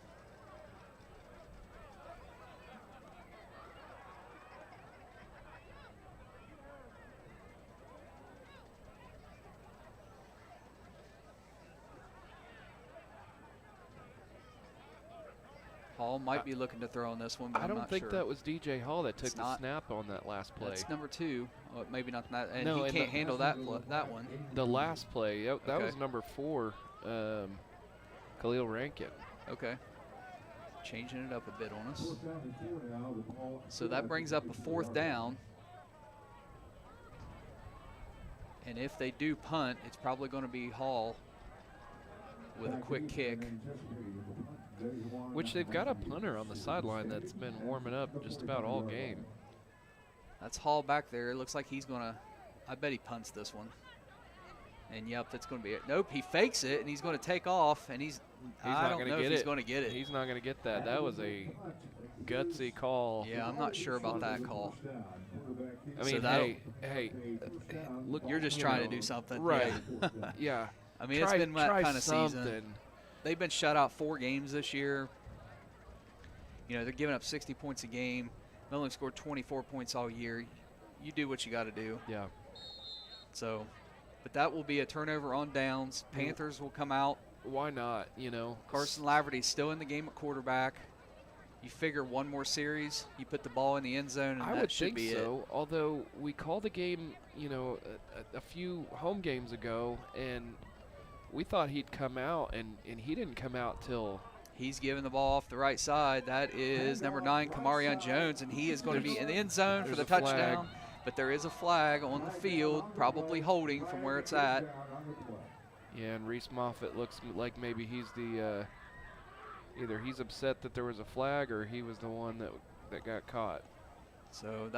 Hall might be looking to throw on this one, but I don't not think sure. that was DJ Hall that took the snap on that last play. That's number 2. Oh, maybe not that. And no, he can't handle that one. The last play, that Okay. was number 4, Khalil Rankin. Okay. Changing it up a bit on us. So that brings up a 4th down. And if they do punt, it's probably going to be Hall with a quick kick. Which they've got a punter on the sideline that's been warming up just about all game. That's Hall back there. It looks like he's going to, I bet he punts this one. And yep, that's going to be it. Nope, he fakes it, and he's going to take off, and I don't know if he's going to get it. He's not going to get that. That was a gutsy call. Yeah, I'm not sure about that call. I mean, so hey, look, you're just trying to do something. Right. Yeah. Yeah. I mean, it's been that kind of something. season. They've been shut out 4 games this year. You know, they're giving up 60 points a game. They only scored 24 points all year. You do what you got to do. Yeah. So, but that will be a turnover on downs. Panthers will come out. Why not, you know? Carson Laverty's still in the game at quarterback. You figure one more series, you put the ball in the end zone, and I that would should think be so, it. although we called the game, you know, a few home games ago, and we thought he'd come out, and he didn't come out till... He's giving the ball off the right side. That is number 9, Kamarion Jones, and he is going to be in the end zone for the touchdown. But there is a flag on the field, probably holding from where it's at. Yeah, and Reese Moffitt looks like maybe he's the... either he's upset that there was a flag or he was the one that got caught. So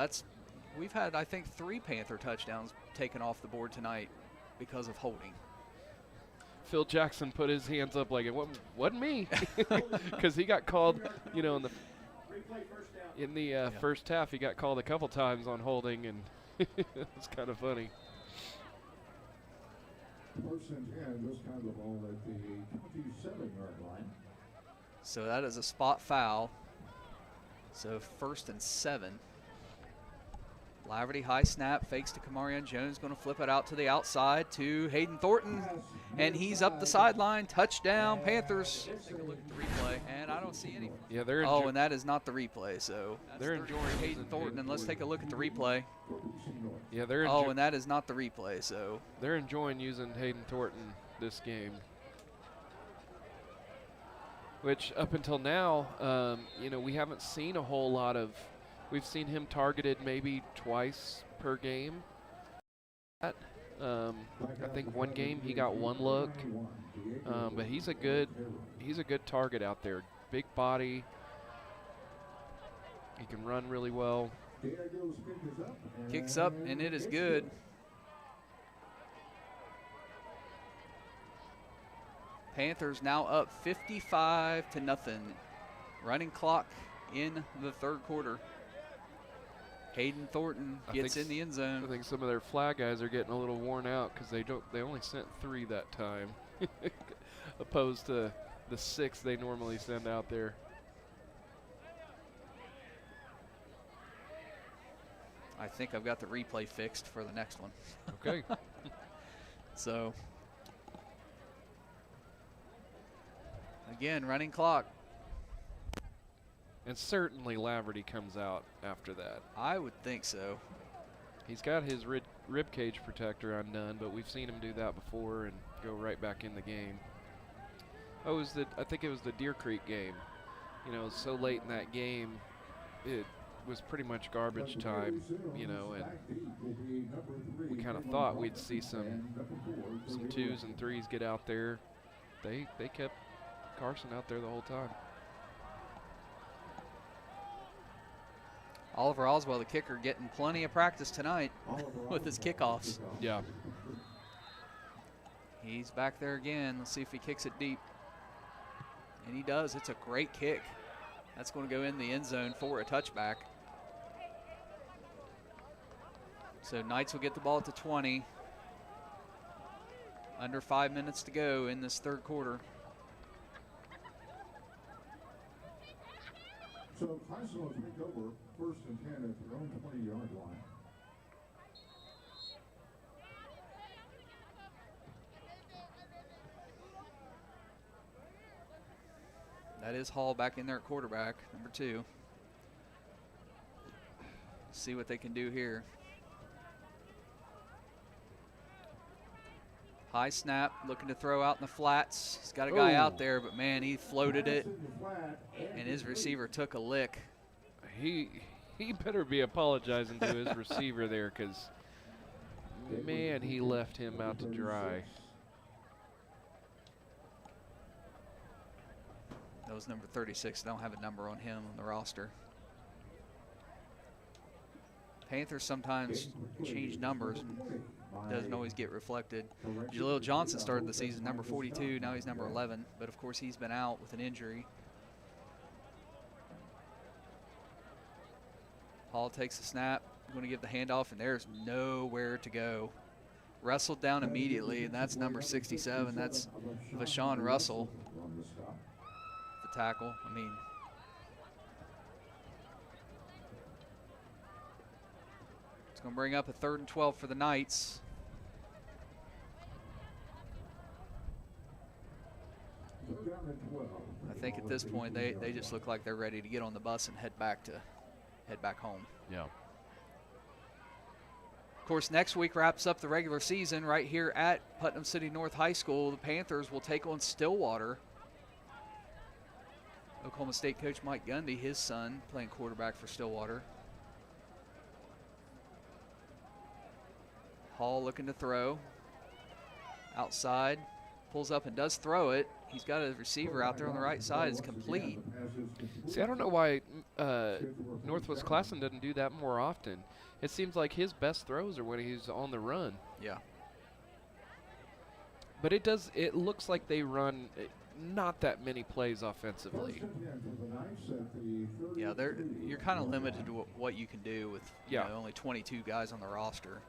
we've had, I think, 3 Panther touchdowns taken off the board tonight because of holding. Phil Jackson put his hands up like it wasn't me, because he got called, you know, in the first half. He got called a couple times on holding, and it's kind of funny. 1st and 10, just kind of the ball at the 27-yard line. So that is a spot foul. So 1st and 7. Laverty high snap, fakes to Kamarion Jones, going to flip it out to the outside to Hayden Thornton, and he's up the sideline. Touchdown, Panthers. Take a look at the replay, and I don't see any. Yeah, they're and that is not the replay, so they're enjoying Hayden Thornton, and let's take a look at the replay. Yeah, they're and that is not the replay, so they're enjoying using Hayden Thornton this game. Which up until now, you know, we haven't seen a whole lot of. We've seen him targeted maybe twice per game. I think one game he got 1 look, but he's a good target out there. Big body. He can run really well. Kicks up, and it is good. Panthers now up 55-0. Running clock in the 3rd quarter. Hayden Thornton gets in the end zone. I think some of their flag guys are getting a little worn out because they only sent 3 that time, opposed to the 6 they normally send out there. I think I've got the replay fixed for the next one. Okay. So Again, running clock. And certainly Laverty comes out after that. I would think so. He's got his rib cage protector undone, but we've seen him do that before and go right back in the game. Oh, I think it was the Deer Creek game. You know, so late in that game, it was pretty much garbage time, you know, and we kind of thought we'd see some 2s and 3s get out there. They kept Carson out there the whole time. Oliver Oswell, the kicker, getting plenty of practice tonight with his kickoffs. Yeah. He's back there again. Let's see if he kicks it deep. And he does. It's a great kick. That's going to go in the end zone for a touchback. So Knights will get the ball at the 20. Under 5 minutes to go in this third quarter. So Classen will take over 1st and 10 at their own 20-yard line. That is Hall back in there at quarterback, number 2. See what they can do here. High snap, looking to throw out in the flats. He's got a guy out there, but man, he floated it, and his receiver took a lick. He better be apologizing to his receiver there, because, man, he left him out to dry. That was number 36. Don't have a number on him on the roster. Panthers sometimes change numbers. Doesn't always get reflected. Jaleel Johnson started the season number 42. Now he's number 11. But, of course, he's been out with an injury. Hall takes the snap. Going to give the handoff, and there's nowhere to go. Wrestled down immediately, and that's number 67. That's Vashawn Russell. The tackle. I mean, it's going to bring up a 3rd and 12 for the Knights. I think at this point they just look like they're ready to get on the bus and head back home. Yeah. Of course, next week wraps up the regular season right here at Putnam City North High School. The Panthers will take on Stillwater. Oklahoma State coach Mike Gundy, his son, playing quarterback for Stillwater. Hall looking to throw. Outside, pulls up and does throw it. He's got a receiver out there on the right side. It's complete. See, I don't know why Northwest Classen doesn't do that more often. It seems like his best throws are when he's on the run. Yeah. But it looks like they run not that many plays offensively. Yeah, you're kind of limited to what you can do with you know, only 22 guys on the roster.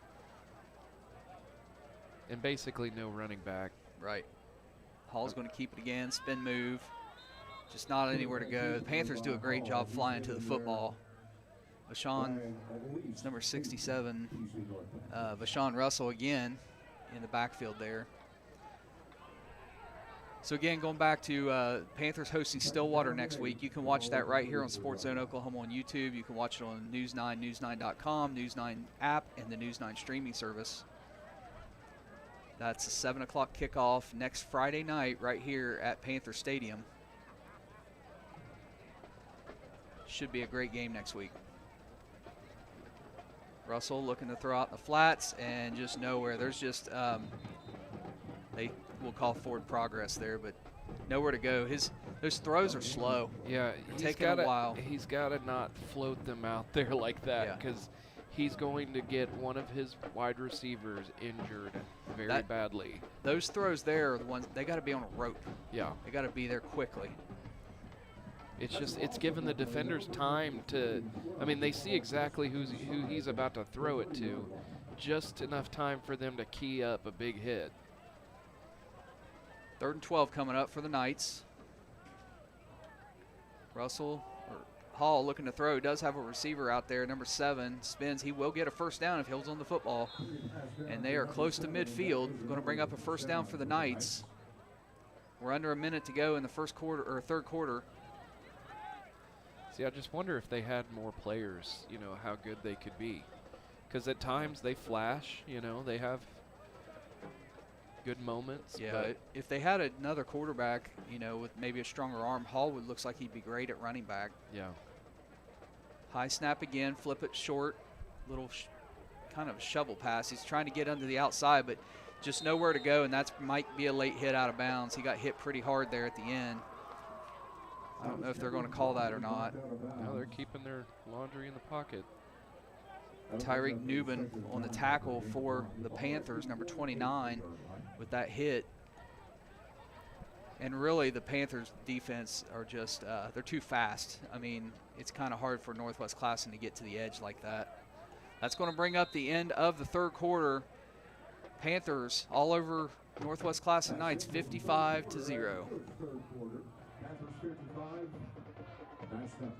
And basically no running back. Right. Hall's going to keep it again, spin move. Just not anywhere to go. The Panthers do a great job flying to the football. Vashawn, it's number 67. Vashawn Russell again in the backfield there. So again, going back to Panthers hosting Stillwater next week. You can watch that right here on SportsZone Oklahoma on YouTube. You can watch it on News 9, news9.com, News 9 app, and the News 9 streaming service. That's a 7 o'clock kickoff next Friday night right here at Panther Stadium. Should be a great game next week. Russell looking to throw out in the flats and just nowhere. There's just, they will call forward progress there, but nowhere to go. Those throws are slow. Yeah, taking a while. He's got to not float them out there like that, because he's going to get one of his wide receivers injured very badly. Those throws there are the ones, they got to be on a rope. Yeah. They got to be there quickly. It's given the defenders time to, I mean, they see exactly who he's about to throw it to, just enough time for them to key up a big hit. 3rd and 12 coming up for the Knights. Hall looking to throw. Does have a receiver out there, number 7, spins. He will get a first down if he holds on the football. And they are close to midfield. Going to bring up a first down for the Knights. We're under a minute to go in the first quarter or third quarter. See, I just wonder if they had more players, you know, how good they could be. Because at times they flash, you know, they have good moments. Yeah, but if they had another quarterback, you know, with maybe a stronger arm, Hall looks like he'd be great at running back. yeah. High snap again, flip it short, little kind of shovel pass. He's trying to get under the outside, but just nowhere to go, and that might be a late hit out of bounds. He got hit pretty hard there at the end. I don't know if they're going to call that or not. No, they're keeping their laundry in the pocket. Tyreek Newman on the tackle for the Panthers, number 29, with that hit. And really, the Panthers' defense are just, they're too fast. I mean, it's kind of hard for Northwest Classen to get to the edge like that. That's going to bring up the end of the third quarter. Panthers all over Northwest Classen Knights, 55-0. Third quarter. Panthers 55, Knights nothing.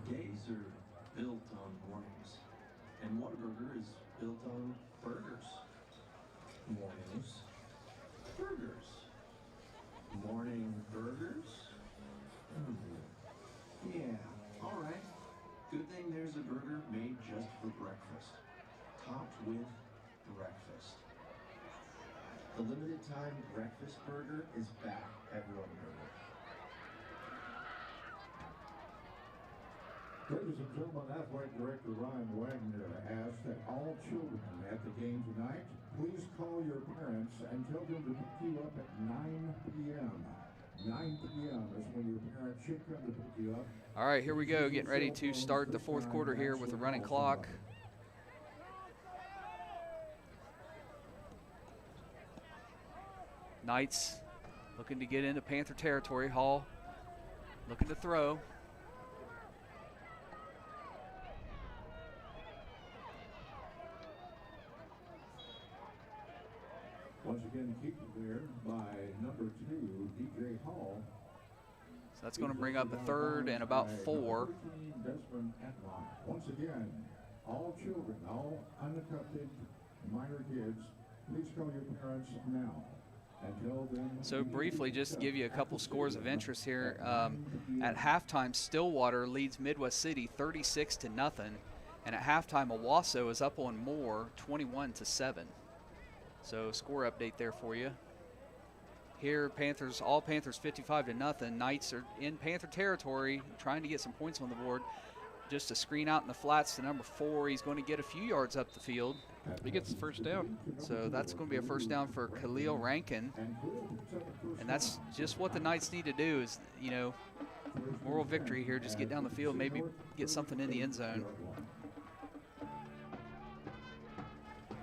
Days are built on mornings, and Whataburger is built on burgers. Mornings, burgers. Morning burgers? Yeah, all right. Good thing there's a burger made just for breakfast, topped with breakfast. The limited time breakfast burger is back at Whataburger. Ladies and gentlemen, Athletic Director Ryan Wagner asks that all children at the game tonight please call your parents and tell them to pick you up at 9 p.m. 9 p.m. is when your parents should come to pick you up. All right, here we go, getting ready to start the fourth quarter here with a running clock. Knights looking to get into Panther territory. Hall looking to throw. Once again, keep it there by number 2, DJ Hall. So that's going to bring up a third and about 4. Desmond Atlock. Once again, all children, all unaccompanied minor kids, please call your parents now and tell them. So briefly, just to give you a couple scores of interest here. At halftime, Stillwater leads Midwest City 36-0, and at halftime, Owasso is up on Moore 21-7. So score update there for you. Here, Panthers, all Panthers 55-0. Knights are in Panther territory, trying to get some points on the board. Just a screen out in the flats to number 4. He's going to get a few yards up the field. He gets the first down. So that's going to be a first down for Khalil Rankin. And that's just what the Knights need to do is, you know, moral victory here. Just get down the field, maybe get something in the end zone.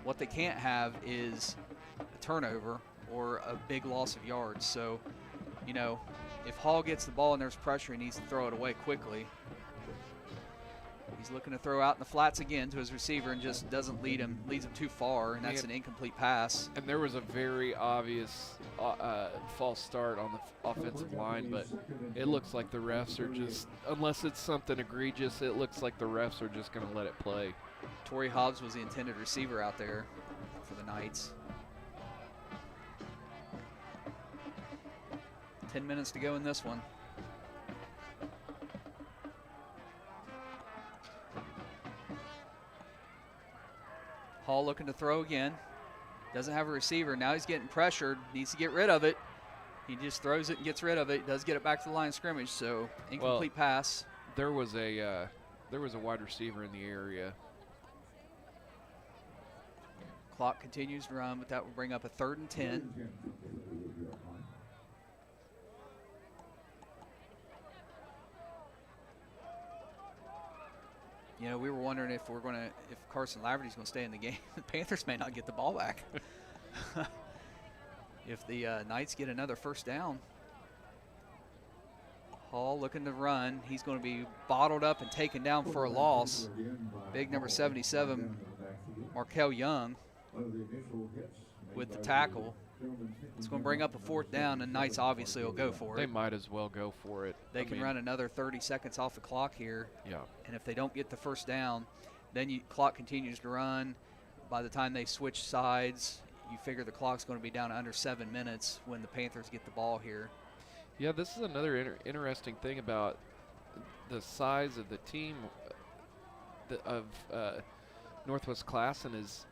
What they can't have is a turnover or a big loss of yards. So, you know, if Hall gets the ball and there's pressure, he needs to throw it away quickly. He's looking to throw out in the flats again to his receiver and just doesn't leads him too far, and that's an incomplete pass. And there was a very obvious false start on the offensive line, but it looks like the refs are just, unless it's something egregious, it looks like the refs are just going to let it play. Torrey Hobbs was the intended receiver out there for the Knights. 10 minutes to go in this one. Hall looking to throw again. Doesn't have a receiver. Now he's getting pressured. Needs to get rid of it. He just throws it and gets rid of it. Does get it back to the line of scrimmage, so incomplete pass. There was a wide receiver in the area. Clock continues to run, but that will bring up a 3rd and 10. You know, we were wondering if if Carson Laverty's going to stay in the game, the Panthers may not get the ball back. If the Knights get another first down. Hall looking to run. He's going to be bottled up and taken down for a loss. Big number 77, Markel Young, with the tackle. It's going to bring up a 4th down, and Knights obviously will go for it. They might as well go for it. They can run another 30 seconds off the clock here. Yeah. And if they don't get the first down, then clock continues to run. By the time they switch sides, you figure the clock's going to be down to under 7 minutes when the Panthers get the ball here. Yeah, this is another interesting thing about the size of the team of Northwest Classen is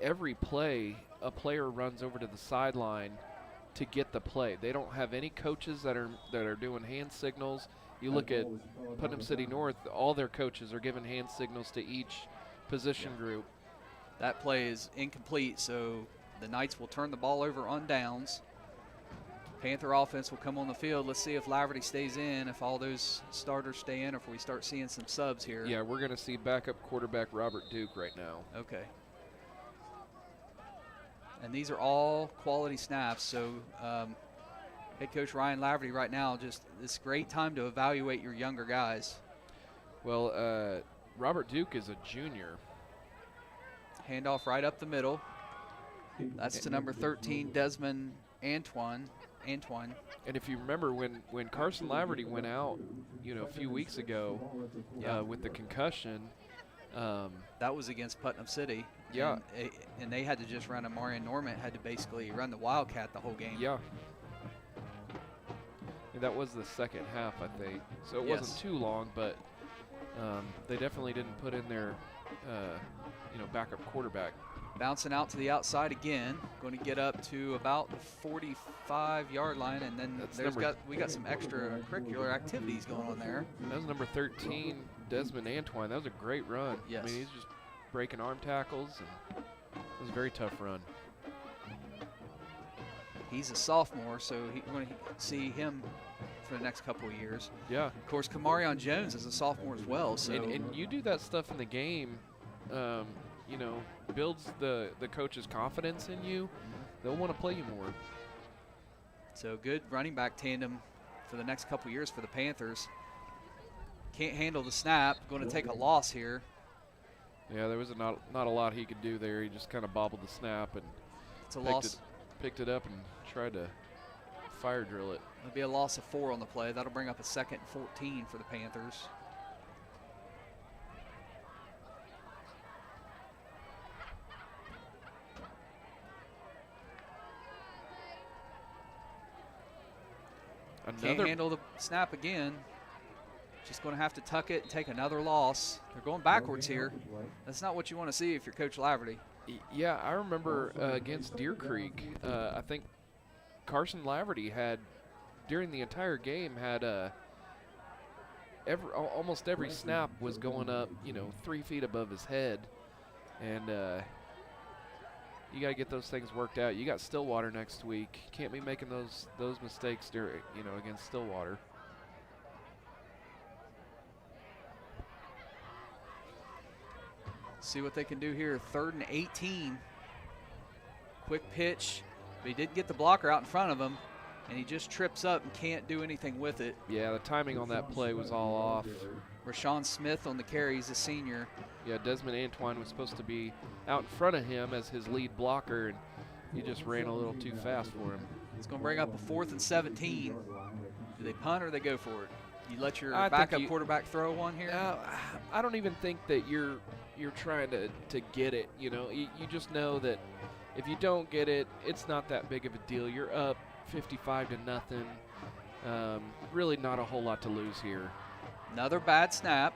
every play, a player runs over to the sideline to get the play. They don't have any coaches that are doing hand signals. You look at Putnam City North, all their coaches are giving hand signals to each position group. That play is incomplete, so the Knights will turn the ball over on downs. Panther offense will come on the field. Let's see if Laverty stays in, if all those starters stay in, or if we start seeing some subs here. Yeah, we're going to see backup quarterback Robert Duke right now. Okay. And these are all quality snaps, so head coach Ryan Laverty right now, just this great time to evaluate your younger guys. Well, Robert Duke is a junior. Handoff right up the middle. That's to number 13, Desmond Antoine. And if you remember when Carson Laverty went out, a few weeks ago with the concussion. That was against Putnam City. Yeah. And they had to just run Marion Norman had to basically run the Wildcat the whole game. Yeah. And that was the second half, I think. So it wasn't too long, but they definitely didn't put in their, backup quarterback. Bouncing out to the outside again, going to get up to about the 45-yard line, and then we got some extracurricular activities going on there. That was number 13, Desmond Antoine. That was a great run. Yes. I mean, he's just breaking arm tackles, and it was a very tough run. He's a sophomore, so we're going to see him for the next couple of years. Yeah. Of course, Kamarion Jones is a sophomore as well. So and you do that stuff in the game, builds the coach's confidence in you. They'll want to play you more. So good running back tandem for the next couple years for the Panthers. Can't handle the snap. Going to take a loss here. Yeah, there was not a lot he could do there. He just kind of bobbled the snap and it's a loss. Picked it up and tried to fire drill it. It'll be a loss of 4 on the play. That'll bring up a 2nd and 14 for the Panthers. Can't handle the snap again. Just going to have to tuck it and take another loss. They're going backwards here. That's not what you want to see if you're Coach Laverty. Yeah, I remember against Deer Creek, I think Carson Laverty had, during the entire game, had almost every snap was going up, 3 feet above his head. And you got to get those things worked out. You got Stillwater next week. Can't be making those mistakes during, against Stillwater. See what they can do here. 3rd and 18. Quick pitch. But he did get the blocker out in front of him, and he just trips up and can't do anything with it. Yeah, the timing on that play was all off. Rashawn Smith on the carry. He's a senior. Yeah, Desmond Antoine was supposed to be out in front of him as his lead blocker, and he just ran a little too fast for him. It's going to bring up a 4th and 17. Do they punt or they go for it? You let your backup quarterback throw one here? I don't even think that you're trying to get it. You just know that if you don't get it, it's not that big of a deal. You're up 55-0. Really not a whole lot to lose here. Another bad snap.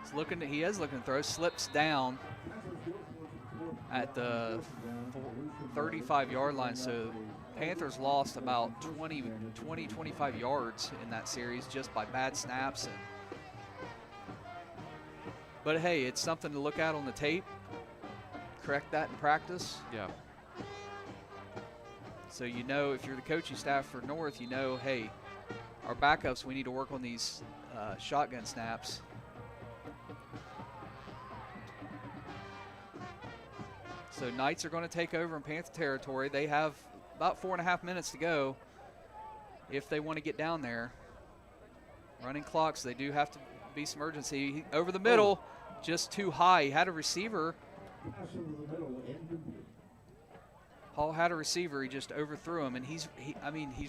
He is looking to throw. Slips down at the 35-yard line. So Panthers lost about 25 yards in that series just by bad snaps. But hey, it's something to look at on the tape. Correct that in practice. Yeah. So if you're the coaching staff for North, hey, our backups, we need to work on these shotgun snaps. So Knights are going to take over in Panther territory. They have about 4.5 minutes to go if they want to get down there. Running clocks, they do have to be some urgency. Over the middle, just too high. He had a receiver. Pass over the middle, incomplete. Hall had a receiver, he just overthrew him, and he's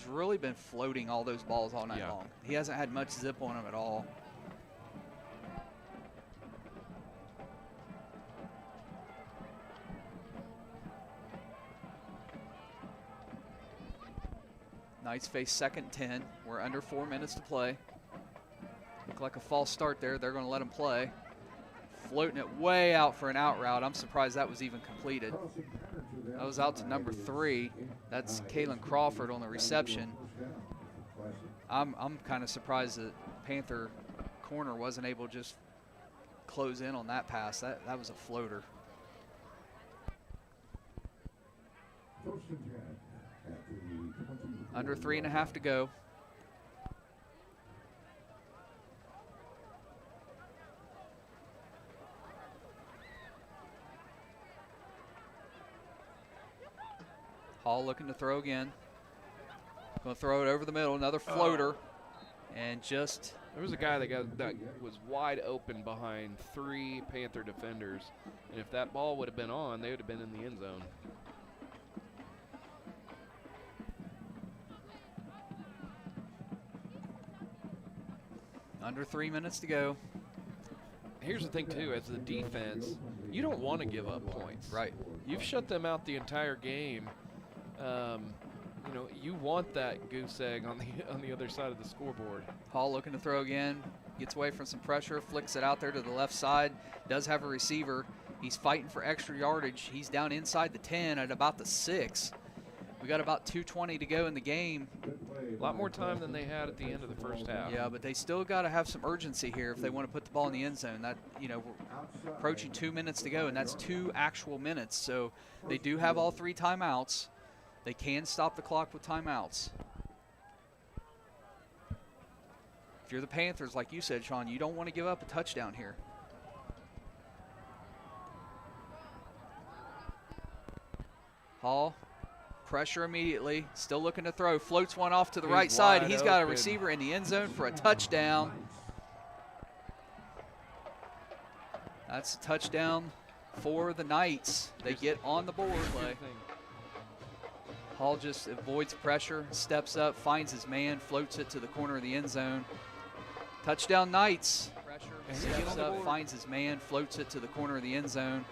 really been floating all those balls all night long. He hasn't had much zip on him at all. Knights face 2nd and 10. We're under 4 minutes to play. Look like a false start there. They're going to let him play. Floating it way out for an out route. I'm surprised that was even completed. That was out to number 3. That's Kalen Crawford on the reception. I'm kind of surprised that Panther corner wasn't able to just close in on that pass. That was a floater. First and 10 at the Under 3.5 to go. Hall looking to throw again. Going to throw it over the middle, another floater, and just. There was a guy that was wide open behind 3 Panther defenders, and if that ball would have been on, they would have been in the end zone. Under 3 minutes to go. Here's the thing, too. As the defense, you don't want to give up points. Right. You've shut them out the entire game. You know, you want that goose egg on the other side of the scoreboard. Hall looking to throw again. Gets away from some pressure, flicks it out there to the left side. Does have a receiver. He's fighting for extra yardage. He's down inside the 10 at about the 6. We got about 2:20 to go in the game. A lot more time than they had at the end of the first half. Yeah, but they still got to have some urgency here if they want to put the ball in the end zone. That, you know, we're approaching 2 minutes to go, and that's 2 actual minutes. So they do have all 3 timeouts. They can stop the clock with timeouts. If you're the Panthers, like you said, Sean, you don't want to give up a touchdown here. Hall, pressure immediately, still looking to throw, floats one off to the right side. He's got a receiver in the end zone for a touchdown. That's a touchdown for the Knights. They get on the board. Hall just avoids pressure, steps up, finds his man, floats it to the corner of the end zone. Touchdown Knights. Pressure, steps up, finds his man, floats it to the corner of the end zone.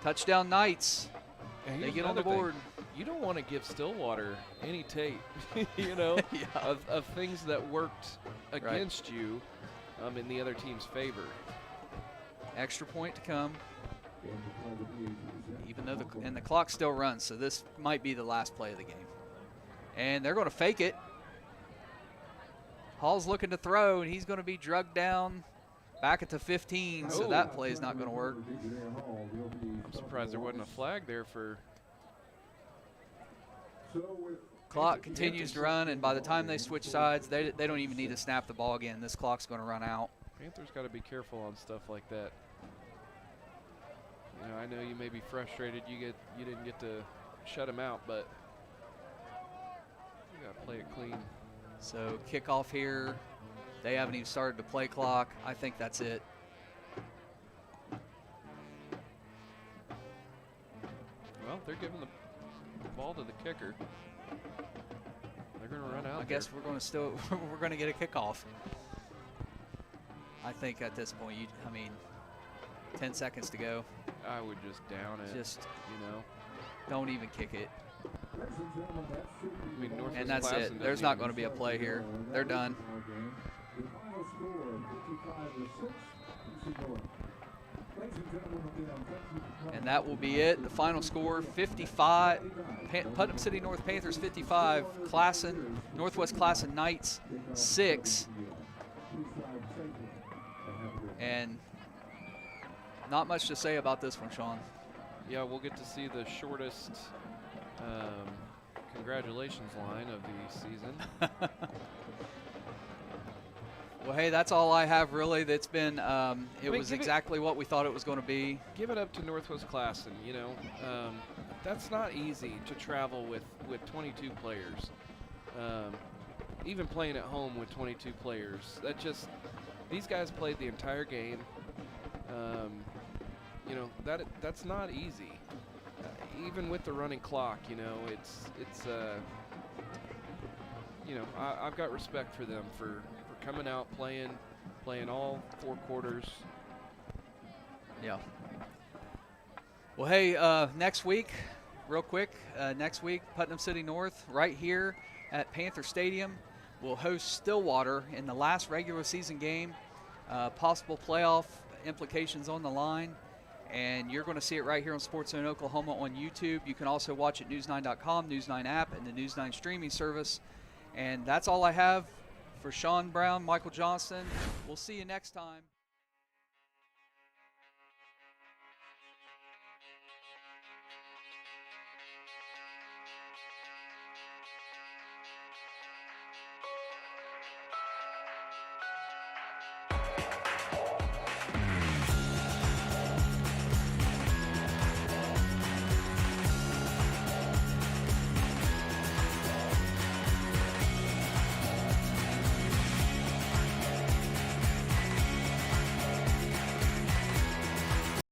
Touchdown Knights. They get on the board. You don't want to give Stillwater any tape, you know, of things that worked against you in the other team's favor. Extra point to come. Even though the clock still runs, so this might be the last play of the game. And they're going to fake it. Hall's looking to throw, and he's going to be drugged down back at the 15, so that play is not going to work. I'm surprised there wasn't a flag there for. Clock continues to run, and by the time they switch sides, they don't even need to snap the ball again. This clock's going to run out. Panthers got to be careful on stuff like that. You know, I know you may be frustrated you didn't get to shut him out, but you got to play it clean. So kickoff here. They haven't even started to play clock. I think that's it. Well, they're giving the ball to the kicker. They're going to run out. I guess we're going to get a kickoff. I think at this point, 10 seconds to go. I would just down it. Just, you know, don't even kick it. I mean, Northwest and that's Classen it. There's not going to be a play here. They're done. And that will be it. The final score, 55. Putnam City North Panthers 55. Northwest Classen Knights 6. And not much to say about this one, Sean. Yeah, we'll get to see the shortest congratulations line of the season. Well, hey, that's all I have really. That's been it was give exactly what we thought it was going to be. Give it up to Northwest Classen. You know, that's not easy to travel with 22 players. Even playing at home with 22 players, these guys played the entire game. You know, that's not easy. Even with the running clock, you know, it's you know, I've got respect for them for coming out, playing all 4 quarters. Yeah. Well, hey, next week, real quick, next week, Putnam City North, right here at Panther Stadium, will host Stillwater in the last regular season game. Possible playoff implications on the line, and you're going to see it right here on SportsZone Oklahoma on YouTube. You can also watch it news9.com, News9 app, and the News9 streaming service. And that's all I have for Sean Brown, Michael Johnson. We'll see you next time.